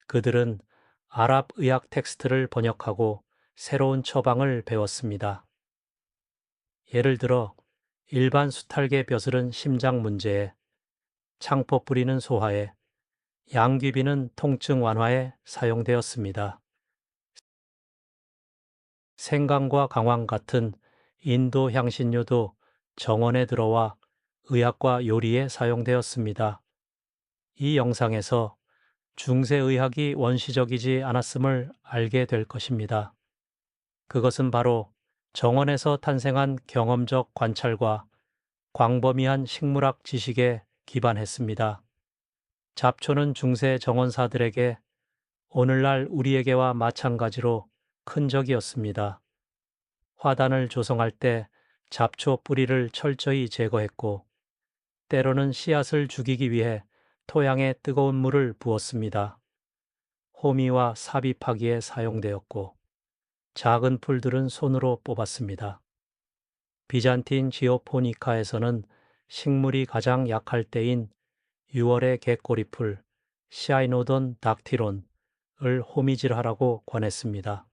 Speaker 1: 그들은 아랍 의학 텍스트를 번역하고 새로운 처방을 배웠습니다. 예를 들어 일반 수탈계 벼슬은 심장 문제에, 창포 뿌리는 소화에, 양귀비는 통증 완화에 사용되었습니다. 생강과 강황 같은 인도 향신료도 정원에 들어와 의학과 요리에 사용되었습니다. 이 영상에서 중세의학이 원시적이지 않았음을 알게 될 것입니다. 그것은 바로 정원에서 탄생한 경험적 관찰과 광범위한 식물학 지식에 기반했습니다. 잡초는 중세 정원사들에게 오늘날 우리에게와 마찬가지로 큰 적이었습니다. 화단을 조성할 때 잡초 뿌리를 철저히 제거했고, 때로는 씨앗을 죽이기 위해 토양에 뜨거운 물을 부었습니다. 호미와 사비 파기에 사용되었고, 작은 풀들은 손으로 뽑았습니다. 비잔틴 지오포니카에서는 식물이 가장 약할 때인 6월의 개꼬리풀, 시아이노돈 닥티론을 호미질하라고 권했습니다.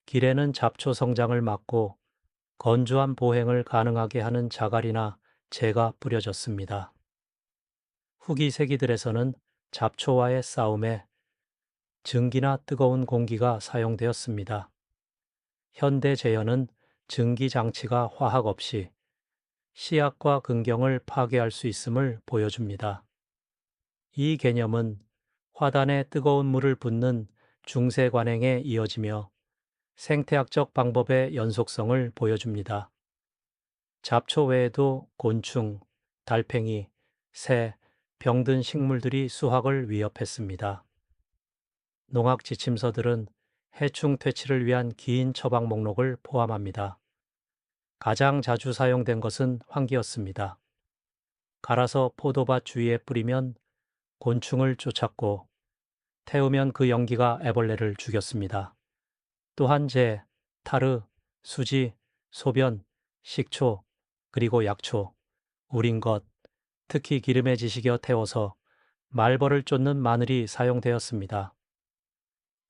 Speaker 1: 길에는 잡초 성장을 막고 건조한 보행을 가능하게 하는 자갈이나 재가 뿌려졌습니다. 후기 세기들에서는 잡초와의 싸움에 증기나 뜨거운 공기가 사용되었습니다. 현대 제연은 증기 장치가 화학 없이 씨앗과 근경을 파괴할 수 있음을 보여줍니다. 이 개념은 화단에 뜨거운 물을 붓는 중세 관행에 이어지며 생태학적 방법의 연속성을 보여줍니다. 잡초 외에도 곤충, 달팽이, 새, 병든 식물들이 수확을 위협했습니다. 농학 지침서들은 해충 퇴치를 위한 긴 처방 목록을 포함합니다. 가장 자주 사용된 것은 환기였습니다. 갈아서 포도밭 주위에 뿌리면 곤충을 쫓았고 태우면 그 연기가 애벌레를 죽였습니다. 또한 재, 타르, 수지, 소변, 식초, 그리고 약초, 우린 것, 특히 기름에 지식여 태워서 말벌을 쫓는 마늘이 사용되었습니다.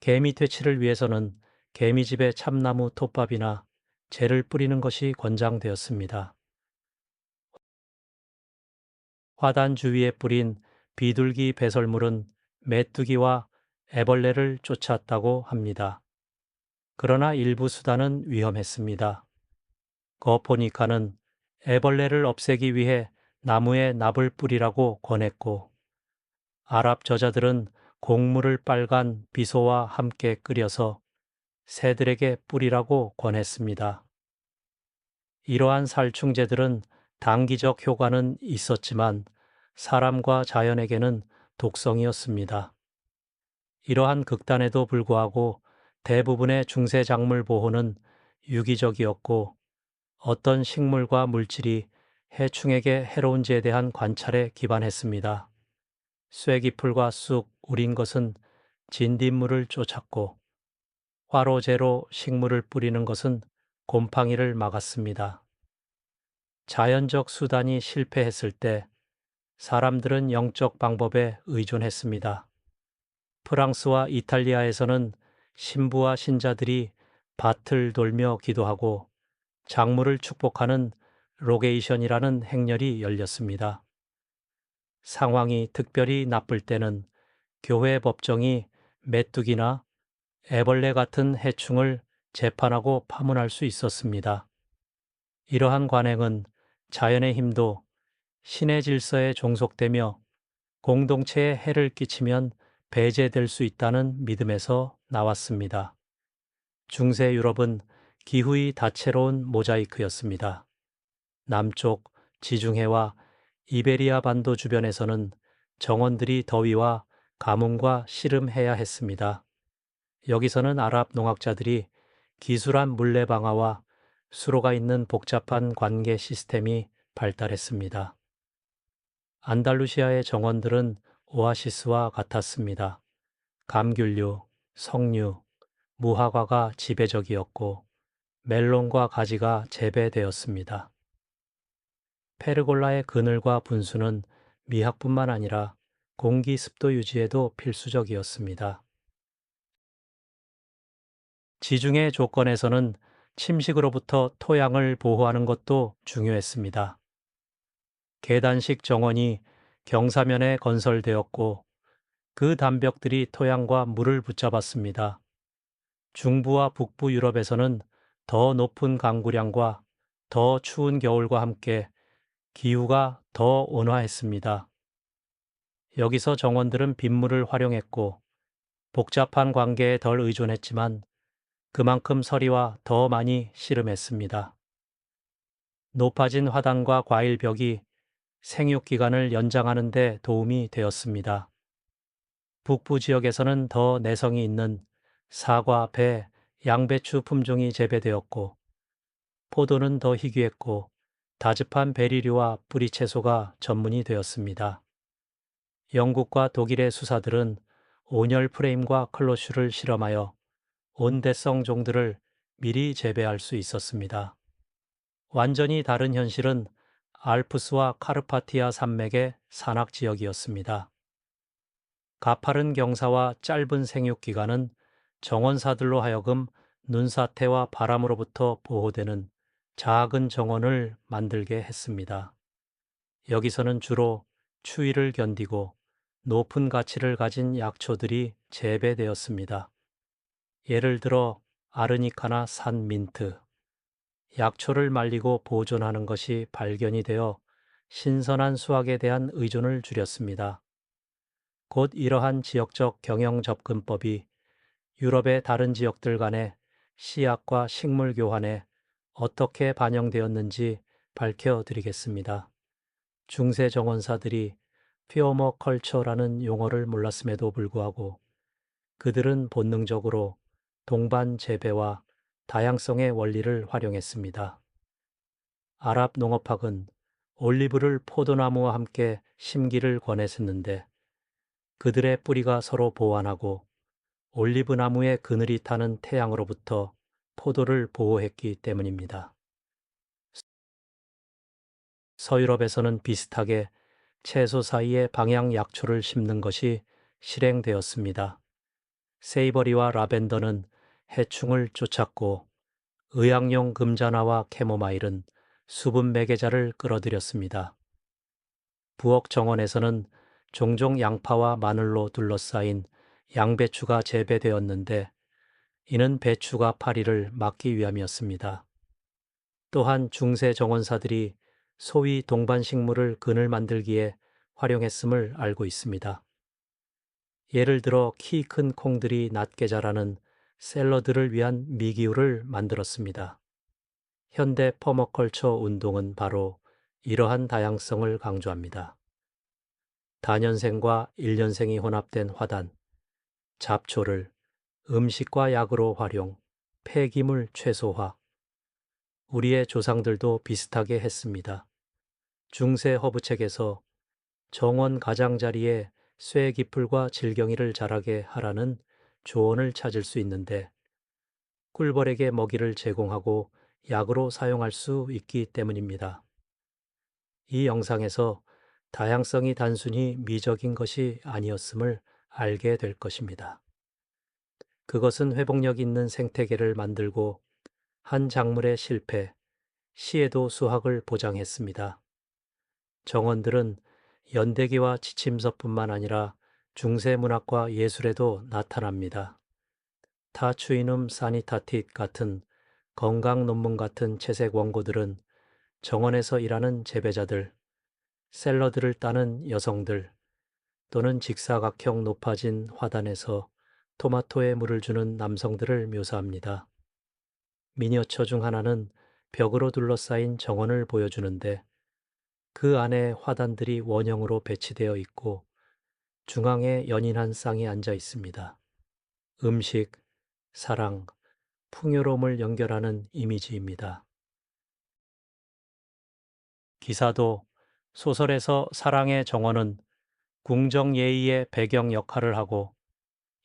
Speaker 1: 개미 퇴치를 위해서는 개미집에 참나무 톱밥이나 재를 뿌리는 것이 권장되었습니다. 화단 주위에 뿌린 비둘기 배설물은 메뚜기와 애벌레를 쫓았다고 합니다. 그러나 일부 수단은 위험했습니다. 거포니카는 애벌레를 없애기 위해 나무에 납을 뿌리라고 권했고, 아랍 저자들은 곡물을 빨간 비소와 함께 끓여서 새들에게 뿌리라고 권했습니다. 이러한 살충제들은 단기적 효과는 있었지만 사람과 자연에게는 독성이었습니다. 이러한 극단에도 불구하고 대부분의 중세 작물 보호는 유기적이었고 어떤 식물과 물질이 해충에게 해로운지에 대한 관찰에 기반했습니다. 쇠기풀과 쑥, 우린 것은 진딧물을 쫓았고 화로제로 식물을 뿌리는 것은 곰팡이를 막았습니다. 자연적 수단이 실패했을 때 사람들은 영적 방법에 의존했습니다. 프랑스와 이탈리아에서는 신부와 신자들이 밭을 돌며 기도하고 작물을 축복하는 로게이션이라는 행렬이 열렸습니다. 상황이 특별히 나쁠 때는 교회 법정이 메뚜기나 애벌레 같은 해충을 재판하고 파문할 수 있었습니다. 이러한 관행은 자연의 힘도 신의 질서에 종속되며 공동체에 해를 끼치면 배제될 수 있다는 믿음에서 나왔습니다. 중세 유럽은 기후의 다채로운 모자이크였습니다. 남쪽 지중해와 이베리아 반도 주변에서는 정원들이 더위와 가뭄과 씨름해야 했습니다. 여기서는 아랍 농학자들이 기술한 물레 방아와 수로가 있는 복잡한 관계 시스템이 발달했습니다. 안달루시아의 정원들은 오아시스와 같았습니다. 감귤류, 석류, 무화과가 지배적이었고 멜론과 가지가 재배되었습니다. 페르골라의 그늘과 분수는 미학뿐만 아니라 공기 습도 유지에도 필수적이었습니다. 지중해 조건에서는 침식으로부터 토양을 보호하는 것도 중요했습니다. 계단식 정원이 경사면에 건설되었고 그 담벽들이 토양과 물을 붙잡았습니다. 중부와 북부 유럽에서는 더 높은 강구량과 더 추운 겨울과 함께 기후가 더 온화했습니다. 여기서 정원들은 빗물을 활용했고 복잡한 관계에 덜 의존했지만 그만큼 서리와 더 많이 씨름했습니다. 높아진 화단과 과일벽이 생육 기간을 연장하는 데 도움이 되었습니다. 북부 지역에서는 더 내성이 있는 사과, 배, 양배추 품종이 재배되었고 포도는 더 희귀했고 다즙한 베리류와 뿌리채소가 전문이 되었습니다. 영국과 독일의 수사들은 온열 프레임과 클로슈를 실험하여 온대성 종들을 미리 재배할 수 있었습니다. 완전히 다른 현실은 알프스와 카르파티아 산맥의 산악 지역이었습니다. 가파른 경사와 짧은 생육 기간은 정원사들로 하여금 눈사태와 바람으로부터 보호되는 작은 정원을 만들게 했습니다. 여기서는 주로 추위를 견디고 높은 가치를 가진 약초들이 재배되었습니다. 예를 들어 아르니카나 산 민트, 약초를 말리고 보존하는 것이 발견이 되어 신선한 수확에 대한 의존을 줄였습니다. 곧 이러한 지역적 경영 접근법이 유럽의 다른 지역들 간의 씨앗과 식물 교환에 어떻게 반영되었는지 밝혀드리겠습니다. 중세 정원사들이 피어머컬처라는 용어를 몰랐음에도 불구하고 그들은 본능적으로 동반 재배와 다양성의 원리를 활용했습니다. 아랍 농업학은 올리브를 포도나무와 함께 심기를 권했었는데 그들의 뿌리가 서로 보완하고 올리브 나무의 그늘이 타는 태양으로부터 포도를 보호했기 때문입니다. 서유럽에서는 비슷하게 채소 사이에 방향 약초를 심는 것이 실행되었습니다. 세이버리와 라벤더는 해충을 쫓았고 의학용 금자나와 캐모마일은 수분 매개자를 끌어들였습니다. 부엌 정원에서는 종종 양파와 마늘로 둘러싸인 양배추가 재배되었는데 이는 배추가 파리를 막기 위함이었습니다. 또한 중세 정원사들이 소위 동반식물을 그늘 만들기에 활용했음을 알고 있습니다. 예를 들어 키 큰 콩들이 낮게 자라는 샐러드를 위한 미기울을 만들었습니다. 현대 퍼머컬처 운동은 바로 이러한 다양성을 강조합니다. 다년생과 일년생이 혼합된 화단, 잡초를 음식과 약으로 활용, 폐기물 최소화. 우리의 조상들도 비슷하게 했습니다. 중세 허브책에서 정원 가장자리에 쇠기풀과 질경이를 자라게 하라는 조언을 찾을 수 있는데 꿀벌에게 먹이를 제공하고 약으로 사용할 수 있기 때문입니다. 이 영상에서 다양성이 단순히 미적인 것이 아니었음을 알게 될 것입니다. 그것은 회복력 있는 생태계를 만들고 한 작물의 실패, 시에도 수확을 보장했습니다. 정원들은 연대기와 지침서뿐만 아니라 중세 문학과 예술에도 나타납니다. 타추이눔 사니타tit 같은 건강 논문 같은 채색 원고들은 정원에서 일하는 재배자들, 샐러드를 따는 여성들, 또는 직사각형 높아진 화단에서 토마토에 물을 주는 남성들을 묘사합니다. 미니어처 중 하나는 벽으로 둘러싸인 정원을 보여주는데 그 안에 화단들이 원형으로 배치되어 있고 중앙에 연인 한 쌍이 앉아 있습니다. 음식, 사랑, 풍요로움을 연결하는 이미지입니다. 기사도 소설에서 사랑의 정원은 궁정 예의의 배경 역할을 하고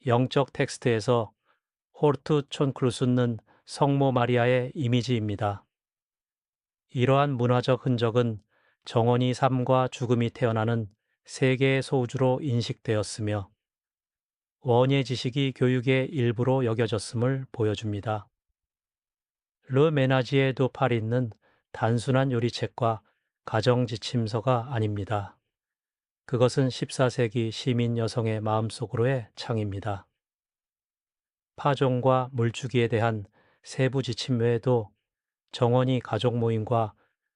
Speaker 1: 영적 텍스트에서 호르투 촌클루스는 성모 마리아의 이미지입니다. 이러한 문화적 흔적은 정원이 삶과 죽음이 태어나는 세계의 소우주로 인식되었으며 원예 지식이 교육의 일부로 여겨졌음을 보여줍니다. 르 메나지에 도 파리는 단순한 요리책과 가정지침서가 아닙니다. 그것은 14세기 시민 여성의 마음속으로의 창입니다. 파종과 물주기에 대한 세부 지침 외에도 정원이 가족 모임과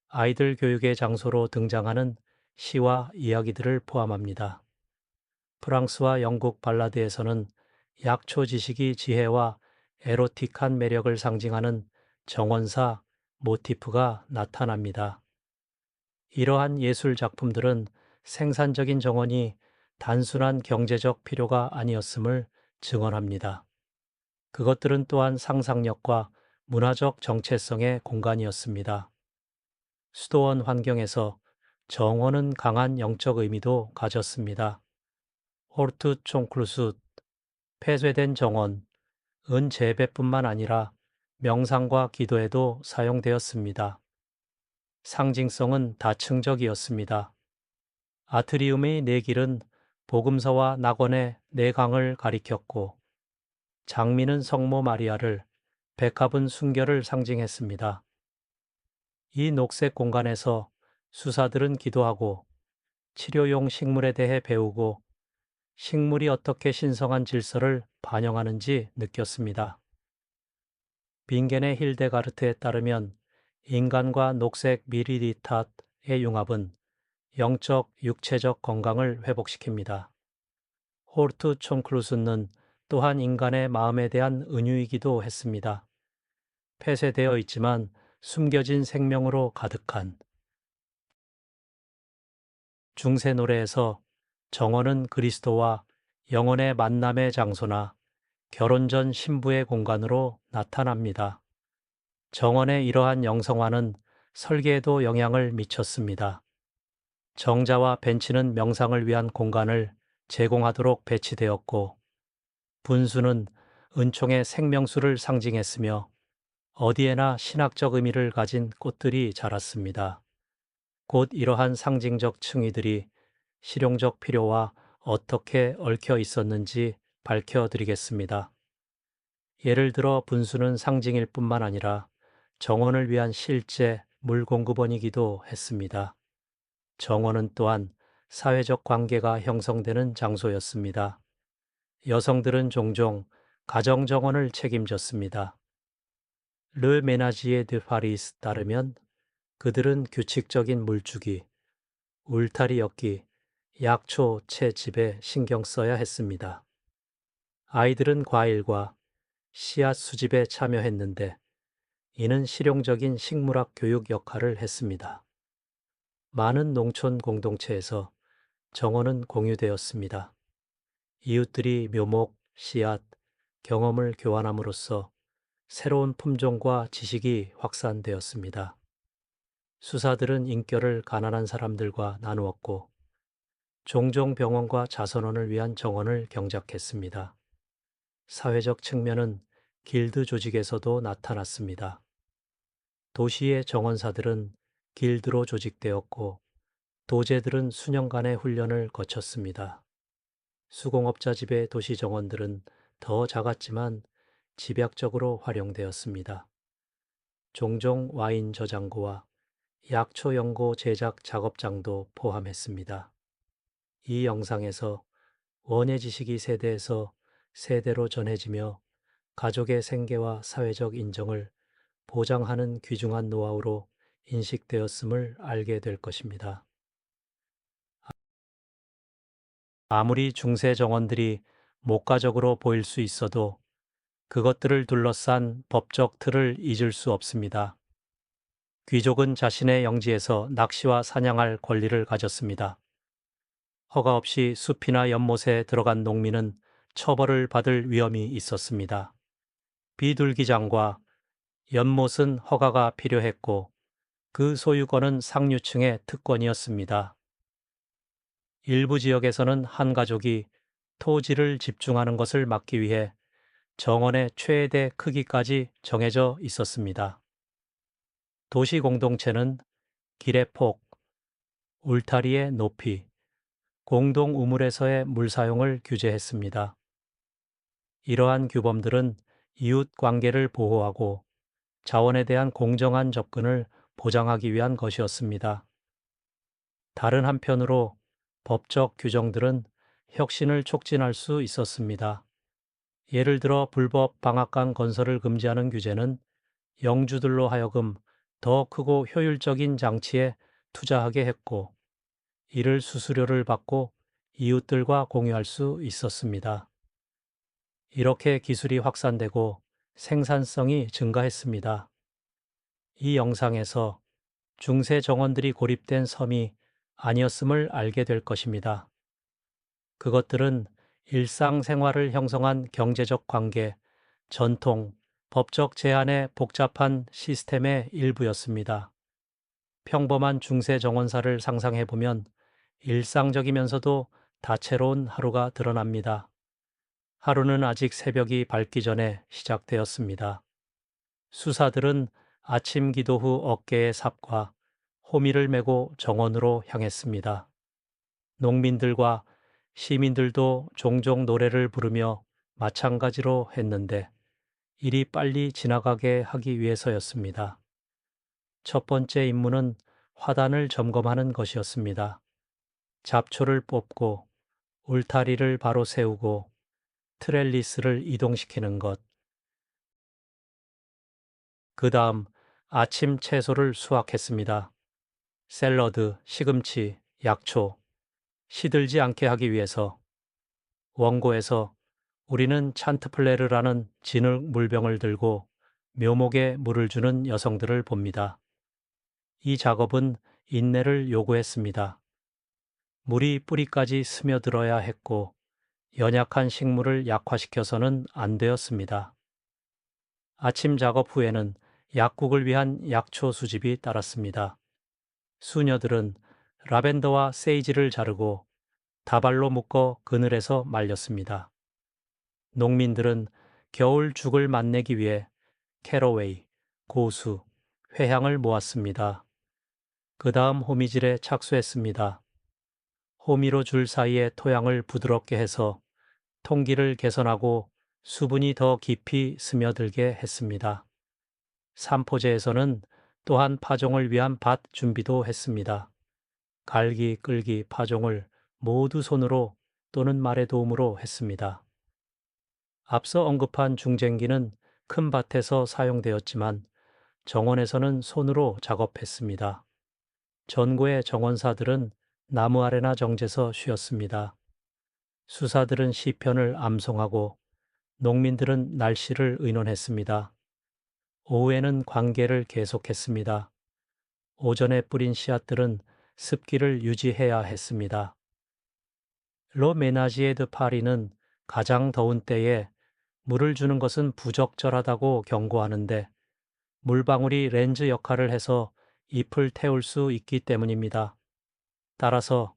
Speaker 1: 아이들 교육의 장소로 등장하는 시와 이야기들을 포함합니다. 프랑스와 영국 발라드에서는 약초 지식이 지혜와 에로틱한 매력을 상징하는 정원사 모티프가 나타납니다. 이러한 예술 작품들은 생산적인 정원이 단순한 경제적 필요가 아니었음을 증언합니다. 그것들은 또한 상상력과 문화적 정체성의 공간이었습니다. 수도원 환경에서 정원은 강한 영적 의미도 가졌습니다. 호르투 촌클루스, 폐쇄된 정원, 은 재배뿐만 아니라 명상과 기도에도 사용되었습니다. 상징성은 다층적이었습니다. 아트리움의 네 길은 복음서와 낙원의 네 강을 가리켰고 장미는 성모 마리아를, 백합은 순결을 상징했습니다. 이 녹색 공간에서 수사들은 기도하고 치료용 식물에 대해 배우고 식물이 어떻게 신성한 질서를 반영하는지 느꼈습니다. 빙겐의 힐데가르트에 따르면 인간과 녹색 미리리탓의 융합은 영적, 육체적 건강을 회복시킵니다. 호르트 촌클루스는 또한 인간의 마음에 대한 은유이기도 했습니다. 폐쇄되어 있지만 숨겨진 생명으로 가득한 중세 노래에서 정원은 그리스도와 영혼의 만남의 장소나 결혼 전 신부의 공간으로 나타납니다. 정원의 이러한 영성화는 설계에도 영향을 미쳤습니다. 정자와 벤치는 명상을 위한 공간을 제공하도록 배치되었고, 분수는 은총의 생명수를 상징했으며 어디에나 신학적 의미를 가진 꽃들이 자랐습니다. 곧 이러한 상징적 층위들이 실용적 필요와 어떻게 얽혀 있었는지 밝혀드리겠습니다. 예를 들어 분수는 상징일 뿐만 아니라 정원을 위한 실제 물 공급원이기도 했습니다. 정원은 또한 사회적 관계가 형성되는 장소였습니다. 여성들은 종종 가정 정원을 책임졌습니다. 르 메나지에 드 파리스 따르면 그들은 규칙적인 물주기, 울타리 엮기, 약초, 채집에 신경 써야 했습니다. 아이들은 과일과 씨앗 수집에 참여했는데 이는 실용적인 식물학 교육 역할을 했습니다. 많은 농촌 공동체에서 정원은 공유되었습니다. 이웃들이 묘목, 씨앗, 경험을 교환함으로써 새로운 품종과 지식이 확산되었습니다. 수사들은 인격을 가난한 사람들과 나누었고 종종 병원과 자선원을 위한 정원을 경작했습니다. 사회적 측면은 길드 조직에서도 나타났습니다. 도시의 정원사들은 길드로 조직되었고 도제들은 수년간의 훈련을 거쳤습니다. 수공업자 집의 도시 정원들은 더 작았지만 집약적으로 활용되었습니다. 종종 와인 저장고와 약초 연고 제작 작업장도 포함했습니다. 이 영상에서 원예 지식이 세대에서 세대로 전해지며 가족의 생계와 사회적 인정을 보장하는 귀중한 노하우로 인식되었음을 알게 될 것입니다. 아무리 중세 정원들이 목가적으로 보일 수 있어도 그것들을 둘러싼 법적 틀을 잊을 수 없습니다. 귀족은 자신의 영지에서 낚시와 사냥할 권리를 가졌습니다. 허가 없이 숲이나 연못에 들어간 농민은 처벌을 받을 위험이 있었습니다. 비둘기장과 연못은 허가가 필요했고 그 소유권은 상류층의 특권이었습니다. 일부 지역에서는 한 가족이 토지를 집중하는 것을 막기 위해 정원의 최대 크기까지 정해져 있었습니다. 도시 공동체는 길의 폭, 울타리의 높이, 공동 우물에서의 물 사용을 규제했습니다. 이러한 규범들은 이웃 관계를 보호하고 자원에 대한 공정한 접근을 보장하기 위한 것이었습니다. 다른 한편으로 법적 규정들은 혁신을 촉진할 수 있었습니다. 예를 들어 불법 방앗간 건설을 금지하는 규제는 영주들로 하여금 더 크고 효율적인 장치에 투자하게 했고 이를 수수료를 받고 이웃들과 공유할 수 있었습니다. 이렇게 기술이 확산되고 생산성이 증가했습니다. 이 영상에서 중세 정원들이 고립된 섬이 아니었음을 알게 될 것입니다. 그것들은 일상생활을 형성한 경제적 관계, 전통, 법적 제한의 복잡한 시스템의 일부였습니다. 평범한 중세 정원사를 상상해보면 일상적이면서도 다채로운 하루가 드러납니다. 하루는 아직 새벽이 밝기 전에 시작되었습니다. 수사들은 아침 기도 후 어깨에 삽과 호미를 메고 정원으로 향했습니다. 농민들과 시민들도 종종 노래를 부르며 마찬가지로 했는데 일이 빨리 지나가게 하기 위해서였습니다. 첫 번째 임무는 화단을 점검하는 것이었습니다. 잡초를 뽑고 울타리를 바로 세우고 트렐리스를 이동시키는 것. 그 다음 아침 채소를 수확했습니다. 샐러드, 시금치, 약초, 시들지 않게 하기 위해서 원고에서 우리는 찬트플레르라는 진흙 물병을 들고 묘목에 물을 주는 여성들을 봅니다. 이 작업은 인내를 요구했습니다. 물이 뿌리까지 스며들어야 했고 연약한 식물을 약화시켜서는 안 되었습니다. 아침 작업 후에는 약국을 위한 약초 수집이 따랐습니다. 수녀들은 라벤더와 세이지를 자르고 다발로 묶어 그늘에서 말렸습니다. 농민들은 겨울 죽을 맛내기 위해 캐러웨이, 고수, 회향을 모았습니다. 그 다음 호미질에 착수했습니다. 호미로 줄 사이에 토양을 부드럽게 해서 통기를 개선하고 수분이 더 깊이 스며들게 했습니다. 삼포제에서는 또한 파종을 위한 밭 준비도 했습니다. 갈기, 끌기, 파종을 모두 손으로 또는 말의 도움으로 했습니다. 앞서 언급한 중쟁기는 큰 밭에서 사용되었지만 정원에서는 손으로 작업했습니다. 전구의 정원사들은 나무 아래나 정재서 쉬었습니다. 수사들은 시편을 암송하고 농민들은 날씨를 의논했습니다. 오후에는 관계를 계속했습니다. 오전에 뿌린 씨앗들은 습기를 유지해야 했습니다. 로 메나지에 드 파리는 가장 더운 때에 물을 주는 것은 부적절하다고 경고하는데 물방울이 렌즈 역할을 해서 잎을 태울 수 있기 때문입니다. 따라서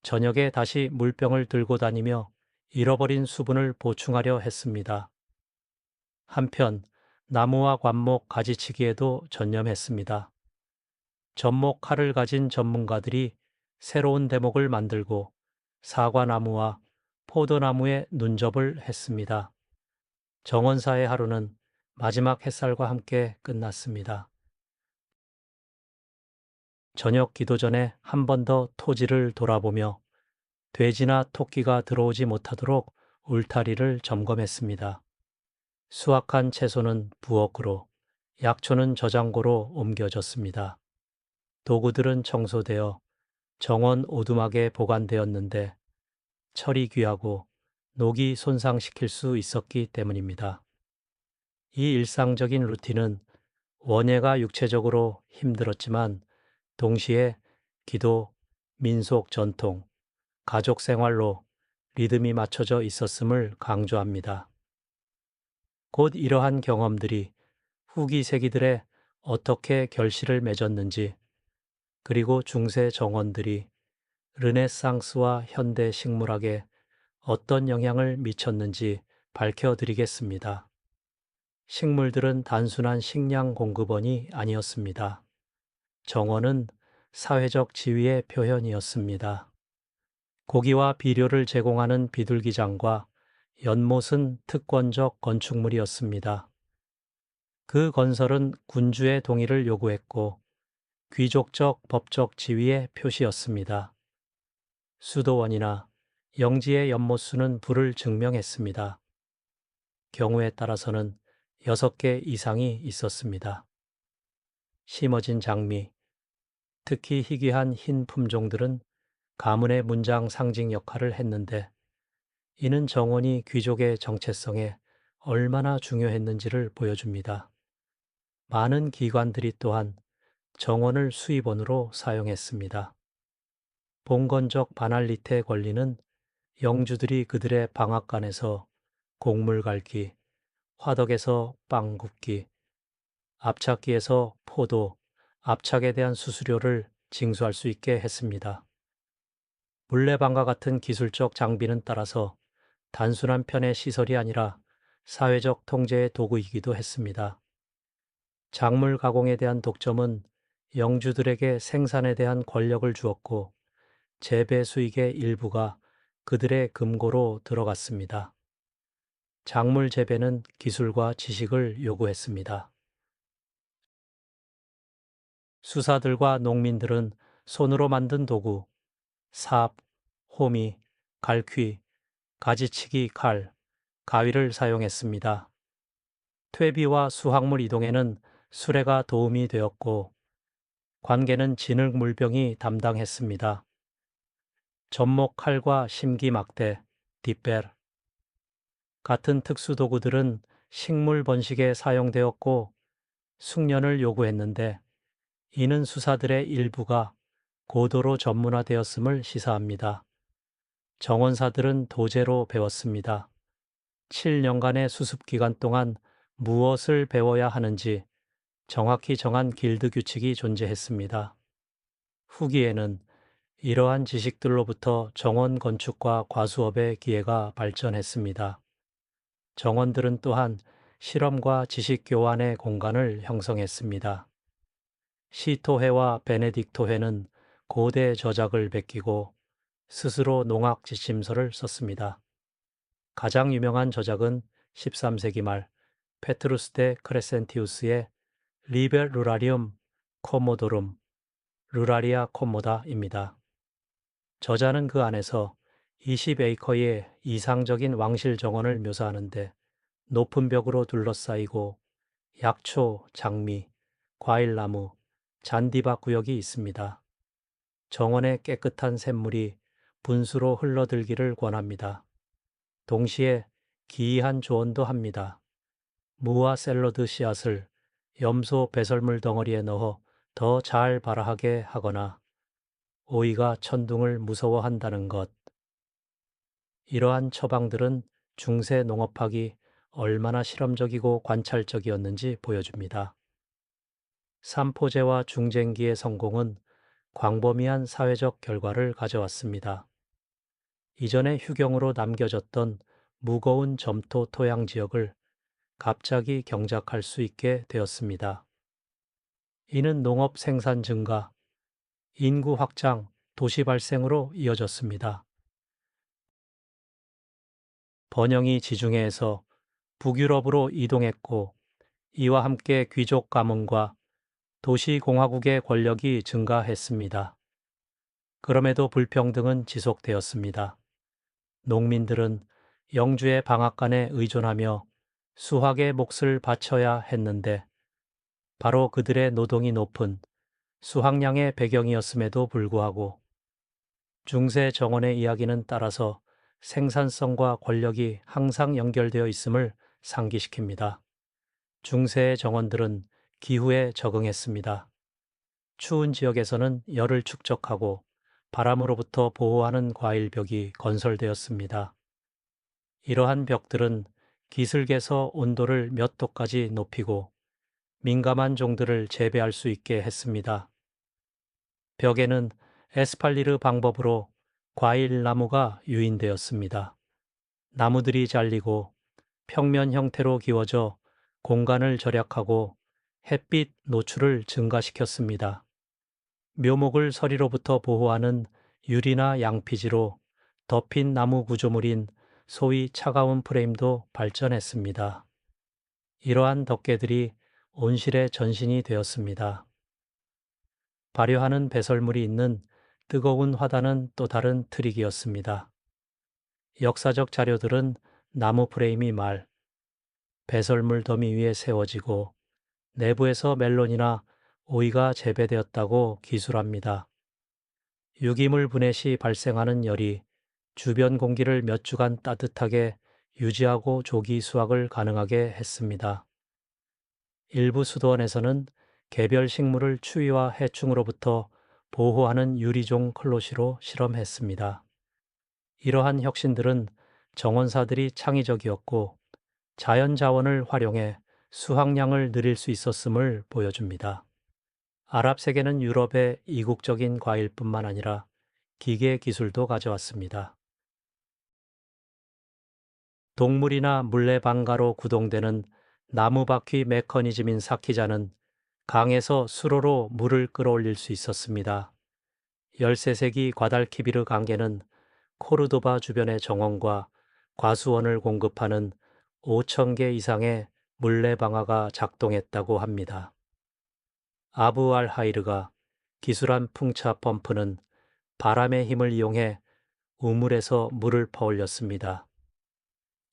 Speaker 1: 저녁에 다시 물병을 들고 다니며 잃어버린 수분을 보충하려 했습니다. 한편 나무와 관목 가지치기에도 전념했습니다. 접목 칼을 가진 전문가들이 새로운 대목을 만들고 사과나무와 포도나무에 눈접을 했습니다. 정원사의 하루는 마지막 햇살과 함께 끝났습니다. 저녁 기도 전에 한 번 더 토지를 돌아보며 돼지나 토끼가 들어오지 못하도록 울타리를 점검했습니다. 수확한 채소는 부엌으로, 약초는 저장고로 옮겨졌습니다. 도구들은 청소되어 정원 오두막에 보관되었는데 철이 귀하고 녹이 손상시킬 수 있었기 때문입니다. 이 일상적인 루틴은 원예가 육체적으로 힘들었지만 동시에 기도, 민속 전통, 가족 생활로 리듬이 맞춰져 있었음을 강조합니다. 곧 이러한 경험들이 후기 세기들에 어떻게 결실을 맺었는지, 그리고 중세 정원들이 르네상스와 현대 식물학에 어떤 영향을 미쳤는지 밝혀드리겠습니다. 식물들은 단순한 식량 공급원이 아니었습니다. 정원은 사회적 지위의 표현이었습니다. 고기와 비료를 제공하는 비둘기장과 연못은 특권적 건축물이었습니다. 그 건설은 군주의 동의를 요구했고 귀족적 법적 지위의 표시였습니다. 수도원이나 영지의 연못수는 불을 증명했습니다. 경우에 따라서는 6개 이상이 있었습니다. 심어진 장미, 특히 희귀한 흰 품종들은 가문의 문장 상징 역할을 했는데 이는 정원이 귀족의 정체성에 얼마나 중요했는지를 보여줍니다. 많은 기관들이 또한 정원을 수입원으로 사용했습니다. 봉건적 바날리테 권리는 영주들이 그들의 방앗간에서 곡물 갈기, 화덕에서 빵 굽기, 압착기에서 포도, 압착에 대한 수수료를 징수할 수 있게 했습니다. 물레방과 같은 기술적 장비는 따라서 단순한 편의 시설이 아니라 사회적 통제의 도구이기도 했습니다. 작물 가공에 대한 독점은 영주들에게 생산에 대한 권력을 주었고 재배 수익의 일부가 그들의 금고로 들어갔습니다. 작물 재배는 기술과 지식을 요구했습니다. 수사들과 농민들은 손으로 만든 도구, 삽, 호미, 갈퀴, 가지치기 칼, 가위를 사용했습니다. 퇴비와 수확물 이동에는 수레가 도움이 되었고 관계는 진흙 물병이 담당했습니다. 접목 칼과 심기 막대, 뒷벨 같은 특수 도구들은 식물 번식에 사용되었고 숙련을 요구했는데 이는 수사들의 일부가 고도로 전문화되었음을 시사합니다. 정원사들은 도제로 배웠습니다. 7년간의 수습 기간 동안 무엇을 배워야 하는지 정확히 정한 길드 규칙이 존재했습니다. 후기에는 이러한 지식들로부터 정원 건축과 과수업의 기회가 발전했습니다. 정원들은 또한 실험과 지식 교환의 공간을 형성했습니다. 시토회와 베네딕토회는 고대 저작을 베끼고 스스로 농악 지침서를 썼습니다. 가장 유명한 저작은 13세기 말 페트루스 데 크레센티우스의 리베 루라리움 코모도룸 루라리아 코모다입니다. 저자는 그 안에서 20에이커의 이상적인 왕실 정원을 묘사하는데 높은 벽으로 둘러싸이고 약초, 장미, 과일나무, 잔디밭 구역이 있습니다. 정원의 깨끗한 샘물이 분수로 흘러들기를 권합니다. 동시에 기이한 조언도 합니다. 무와 샐러드 씨앗을 염소 배설물 덩어리에 넣어 더 잘 발아하게 하거나 오이가 천둥을 무서워한다는 것. 이러한 처방들은 중세 농업학이 얼마나 실험적이고 관찰적이었는지 보여줍니다. 삼포제와 중쟁기의 성공은 광범위한 사회적 결과를 가져왔습니다. 이전에 휴경으로 남겨졌던 무거운 점토 토양 지역을 갑자기 경작할 수 있게 되었습니다. 이는 농업 생산 증가, 인구 확장, 도시 발생으로 이어졌습니다. 번영이 지중해에서 북유럽으로 이동했고 이와 함께 귀족 가문과 도시 공화국의 권력이 증가했습니다. 그럼에도 불평등은 지속되었습니다. 농민들은 영주의 방앗간에 의존하며 수확의 몫을 바쳐야 했는데 바로 그들의 노동이 높은 수확량의 배경이었음에도 불구하고 중세 정원의 이야기는 따라서 생산성과 권력이 항상 연결되어 있음을 상기시킵니다. 중세의 정원들은 기후에 적응했습니다. 추운 지역에서는 열을 축적하고 바람으로부터 보호하는 과일벽이 건설되었습니다. 이러한 벽들은 기슭에서 온도를 몇 도까지 높이고 민감한 종들을 재배할 수 있게 했습니다. 벽에는 에스팔리르 방법으로 과일 나무가 유인되었습니다. 나무들이 잘리고 평면 형태로 기워져 공간을 절약하고 햇빛 노출을 증가시켰습니다. 묘목을 서리로부터 보호하는 유리나 양피지로 덮인 나무 구조물인 소위 차가운 프레임도 발전했습니다. 이러한 덮개들이 온실의 전신이 되었습니다. 발효하는 배설물이 있는 뜨거운 화단은 또 다른 트릭이었습니다. 역사적 자료들은 나무 프레임이 배설물 더미 위에 세워지고 내부에서 멜론이나 오이가 재배되었다고 기술합니다. 유기물 분해 시 발생하는 열이 주변 공기를 몇 주간 따뜻하게 유지하고 조기 수확을 가능하게 했습니다. 일부 수도원에서는 개별 식물을 추위와 해충으로부터 보호하는 유리종 클로시로 실험했습니다. 이러한 혁신들은 정원사들이 창의적이었고 자연 자원을 활용해 수확량을 늘릴 수 있었음을 보여줍니다. 아랍 세계는 유럽의 이국적인 과일뿐만 아니라 기계 기술도 가져왔습니다. 동물이나 물레방가로 구동되는 나무바퀴 메커니즘인 사키자는 강에서 수로로 물을 끌어올릴 수 있었습니다. 13세기 과달키비르 강계는 코르도바 주변의 정원과 과수원을 공급하는 5,000개 이상의 물레방아가 작동했다고 합니다. 아부 알 하이르가 기술한 풍차 펌프는 바람의 힘을 이용해 우물에서 물을 퍼올렸습니다.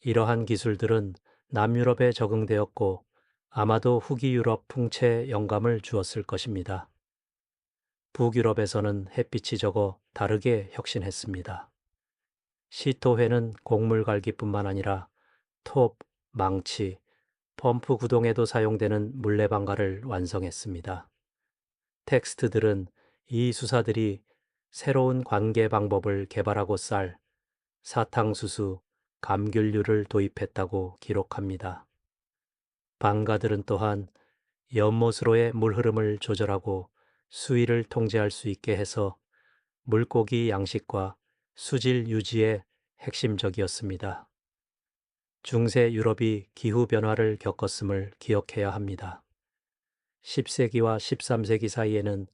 Speaker 1: 이러한 기술들은 남유럽에 적응되었고 아마도 후기 유럽 풍채에 영감을 주었을 것입니다. 북유럽에서는 햇빛이 적어 다르게 혁신했습니다. 시토회는 곡물 갈기뿐만 아니라 톱, 망치, 펌프 구동에도 사용되는 물레방가를 완성했습니다. 텍스트들은 이 수사들이 새로운 관계 방법을 개발하고 사탕수수, 감귤류를 도입했다고 기록합니다. 방가들은 또한 연못으로의 물 흐름을 조절하고 수위를 통제할 수 있게 해서 물고기 양식과 수질 유지에 핵심적이었습니다. 중세 유럽이 기후 변화를 겪었음을 기억해야 합니다. 10세기와 13세기 사이에는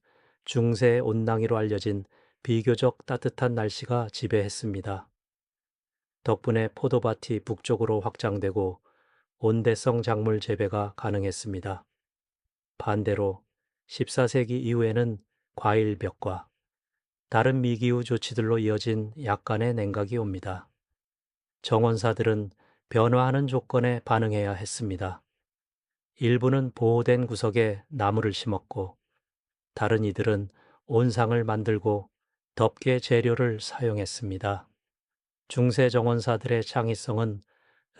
Speaker 1: 중세 온난화로 알려진 비교적 따뜻한 날씨가 지배했습니다. 덕분에 포도밭이 북쪽으로 확장되고 온대성 작물 재배가 가능했습니다. 반대로 14세기 이후에는 과일벽과 다른 미기후 조치들로 이어진 약간의 냉각이 옵니다. 정원사들은 변화하는 조건에 반응해야 했습니다. 일부는 보호된 구석에 나무를 심었고 다른 이들은 온상을 만들고 덮개 재료를 사용했습니다. 중세 정원사들의 창의성은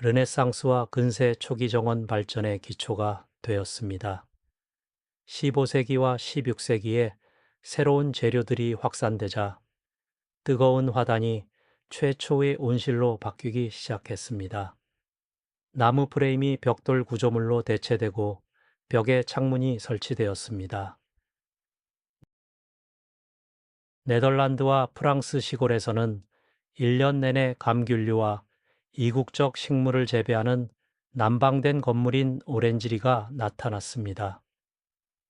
Speaker 1: 르네상스와 근세 초기 정원 발전의 기초가 되었습니다. 15세기와 16세기에 새로운 재료들이 확산되자 뜨거운 화단이 최초의 온실로 바뀌기 시작했습니다. 나무 프레임이 벽돌 구조물로 대체되고 벽에 창문이 설치되었습니다. 네덜란드와 프랑스 시골에서는 1년 내내 감귤류와 이국적 식물을 재배하는 난방된 건물인 오렌지리가 나타났습니다.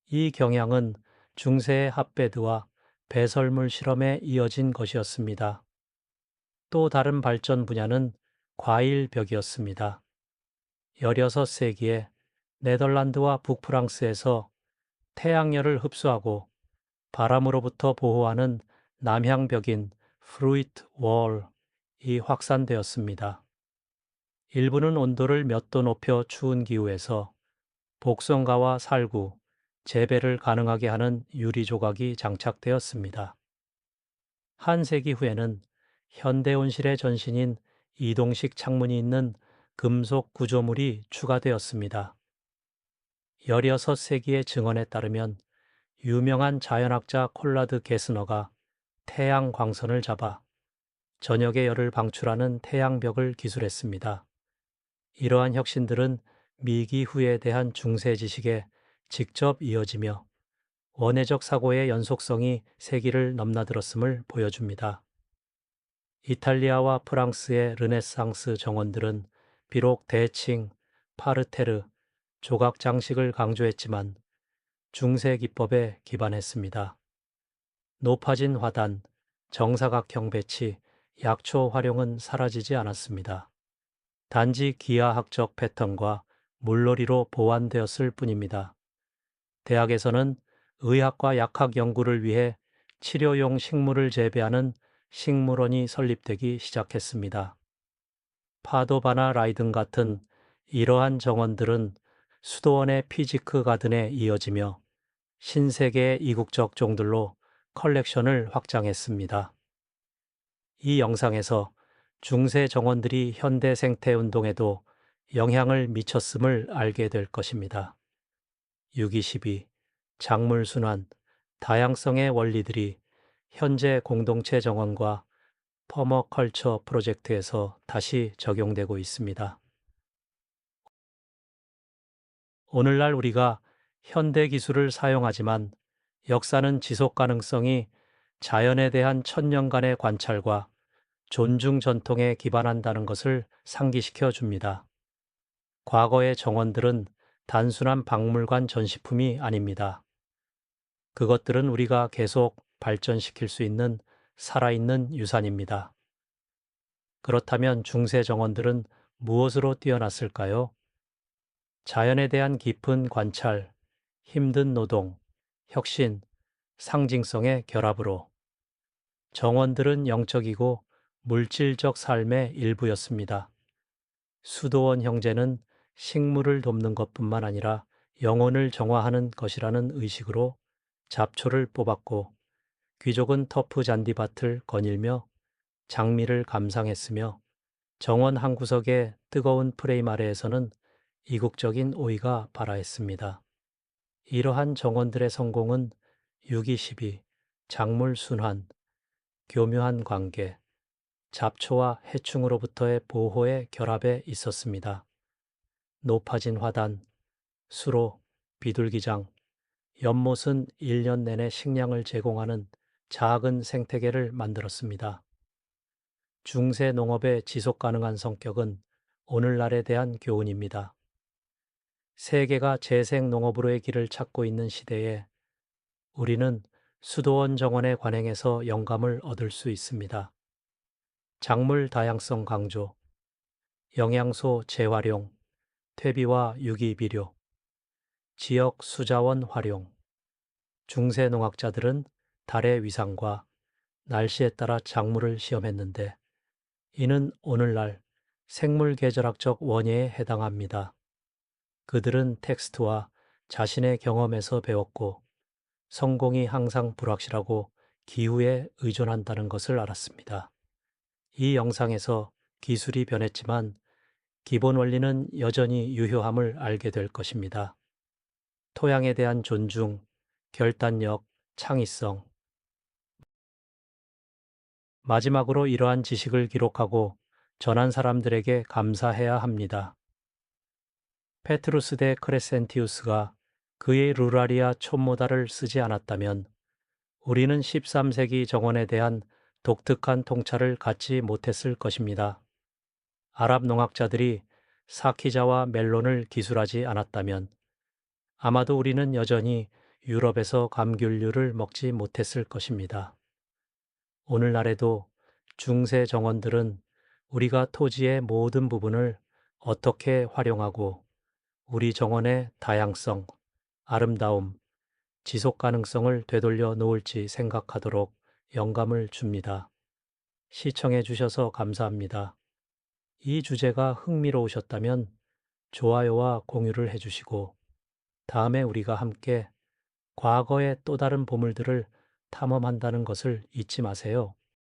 Speaker 1: 이 경향은 중세의 핫베드와 배설물 실험에 이어진 것이었습니다. 또 다른 발전 분야는 과일벽이었습니다. 16세기에 네덜란드와 북프랑스에서 태양열을 흡수하고 바람으로부터 보호하는 남향벽인 프루이트 월이 확산되었습니다. 일부는 온도를 몇 도 높여 추운 기후에서 복성가와 살구, 재배를 가능하게 하는 유리 조각이 장착되었습니다. 한 세기 후에는 현대 온실의 전신인 이동식 창문이 있는 금속 구조물이 추가되었습니다. 16세기의 증언에 따르면 유명한 자연학자 콜라드 게스너가 태양 광선을 잡아 저녁의 열을 방출하는 태양벽을 기술했습니다. 이러한 혁신들은 미기후에 대한 중세 지식에 직접 이어지며 원회적 사고의 연속성이 세기를 넘나들었음을 보여줍니다. 이탈리아와 프랑스의 르네상스 정원들은 비록 대칭, 파르테르, 조각 장식을 강조했지만 중세 기법에 기반했습니다. 높아진 화단, 정사각형 배치, 약초 활용은 사라지지 않았습니다. 단지 기하학적 패턴과 물놀이로 보완되었을 뿐입니다. 대학에서는 의학과 약학 연구를 위해 치료용 식물을 재배하는 식물원이 설립되기 시작했습니다. 파도바나 라이든 같은 이러한 정원들은 수도원의 피지크 가든에 이어지며 신세계의 이국적 종들로 컬렉션을 확장했습니다. 이 영상에서 중세 정원들이 현대 생태 운동에도 영향을 미쳤음을 알게 될 것입니다. 6.22 작물순환, 다양성의 원리들이 현재 공동체 정원과 퍼머컬처 프로젝트에서 다시 적용되고 있습니다. 오늘날 우리가 현대 기술을 사용하지만 역사는 지속 가능성이 자연에 대한 천년간의 관찰과 존중 전통에 기반한다는 것을 상기시켜 줍니다. 과거의 정원들은 단순한 박물관 전시품이 아닙니다. 그것들은 우리가 계속 발전시킬 수 있는 살아있는 유산입니다. 그렇다면 중세 정원들은 무엇으로 뛰어났을까요? 자연에 대한 깊은 관찰, 힘든 노동, 혁신, 상징성의 결합으로 정원들은 영적이고 물질적 삶의 일부였습니다. 수도원 형제는 식물을 돕는 것뿐만 아니라 영혼을 정화하는 것이라는 의식으로 잡초를 뽑았고, 귀족은 터프 잔디밭을 거닐며 장미를 감상했으며, 정원 한 구석의 뜨거운 프레임 아래에서는 이국적인 오이가 발화했습니다. 이러한 정원들의 성공은 유기시비, 작물 순환, 교묘한 관계, 잡초와 해충으로부터의 보호의 결합에 있었습니다. 높아진 화단, 수로, 비둘기장, 연못은 1년 내내 식량을 제공하는 작은 생태계를 만들었습니다. 중세 농업의 지속 가능한 성격은 오늘날에 대한 교훈입니다. 세계가 재생 농업으로의 길을 찾고 있는 시대에 우리는 수도원 정원의 관행에서 영감을 얻을 수 있습니다. 작물 다양성 강조, 영양소 재활용, 퇴비와 유기비료, 지역 수자원 활용. 중세 농학자들은 달의 위상과 날씨에 따라 작물을 시험했는데 이는 오늘날 생물 계절학적 원예에 해당합니다. 그들은 텍스트와 자신의 경험에서 배웠고 성공이 항상 불확실하고 기후에 의존한다는 것을 알았습니다. 이 영상에서 기술이 변했지만 기본 원리는 여전히 유효함을 알게 될 것입니다. 토양에 대한 존중, 결단력, 창의성. 마지막으로 이러한 지식을 기록하고 전한 사람들에게 감사해야 합니다. 페트루스 대 크레센티우스가 그의 루라리아 촌모다를 쓰지 않았다면 우리는 13세기 정원에 대한 독특한 통찰을 갖지 못했을 것입니다. 아랍 농학자들이 사키자와 멜론을 기술하지 않았다면 아마도 우리는 여전히 유럽에서 감귤류를 먹지 못했을 것입니다. 오늘날에도 중세 정원들은 우리가 토지의 모든 부분을 어떻게 활용하고 우리 정원의 다양성, 아름다움, 지속 가능성을 되돌려 놓을지 생각하도록 영감을 줍니다. 시청해 주셔서 감사합니다. 이 주제가 흥미로우셨다면 좋아요와 공유를 해주시고 다음에 우리가 함께 과거의 또 다른 보물들을 탐험한다는 것을 잊지 마세요.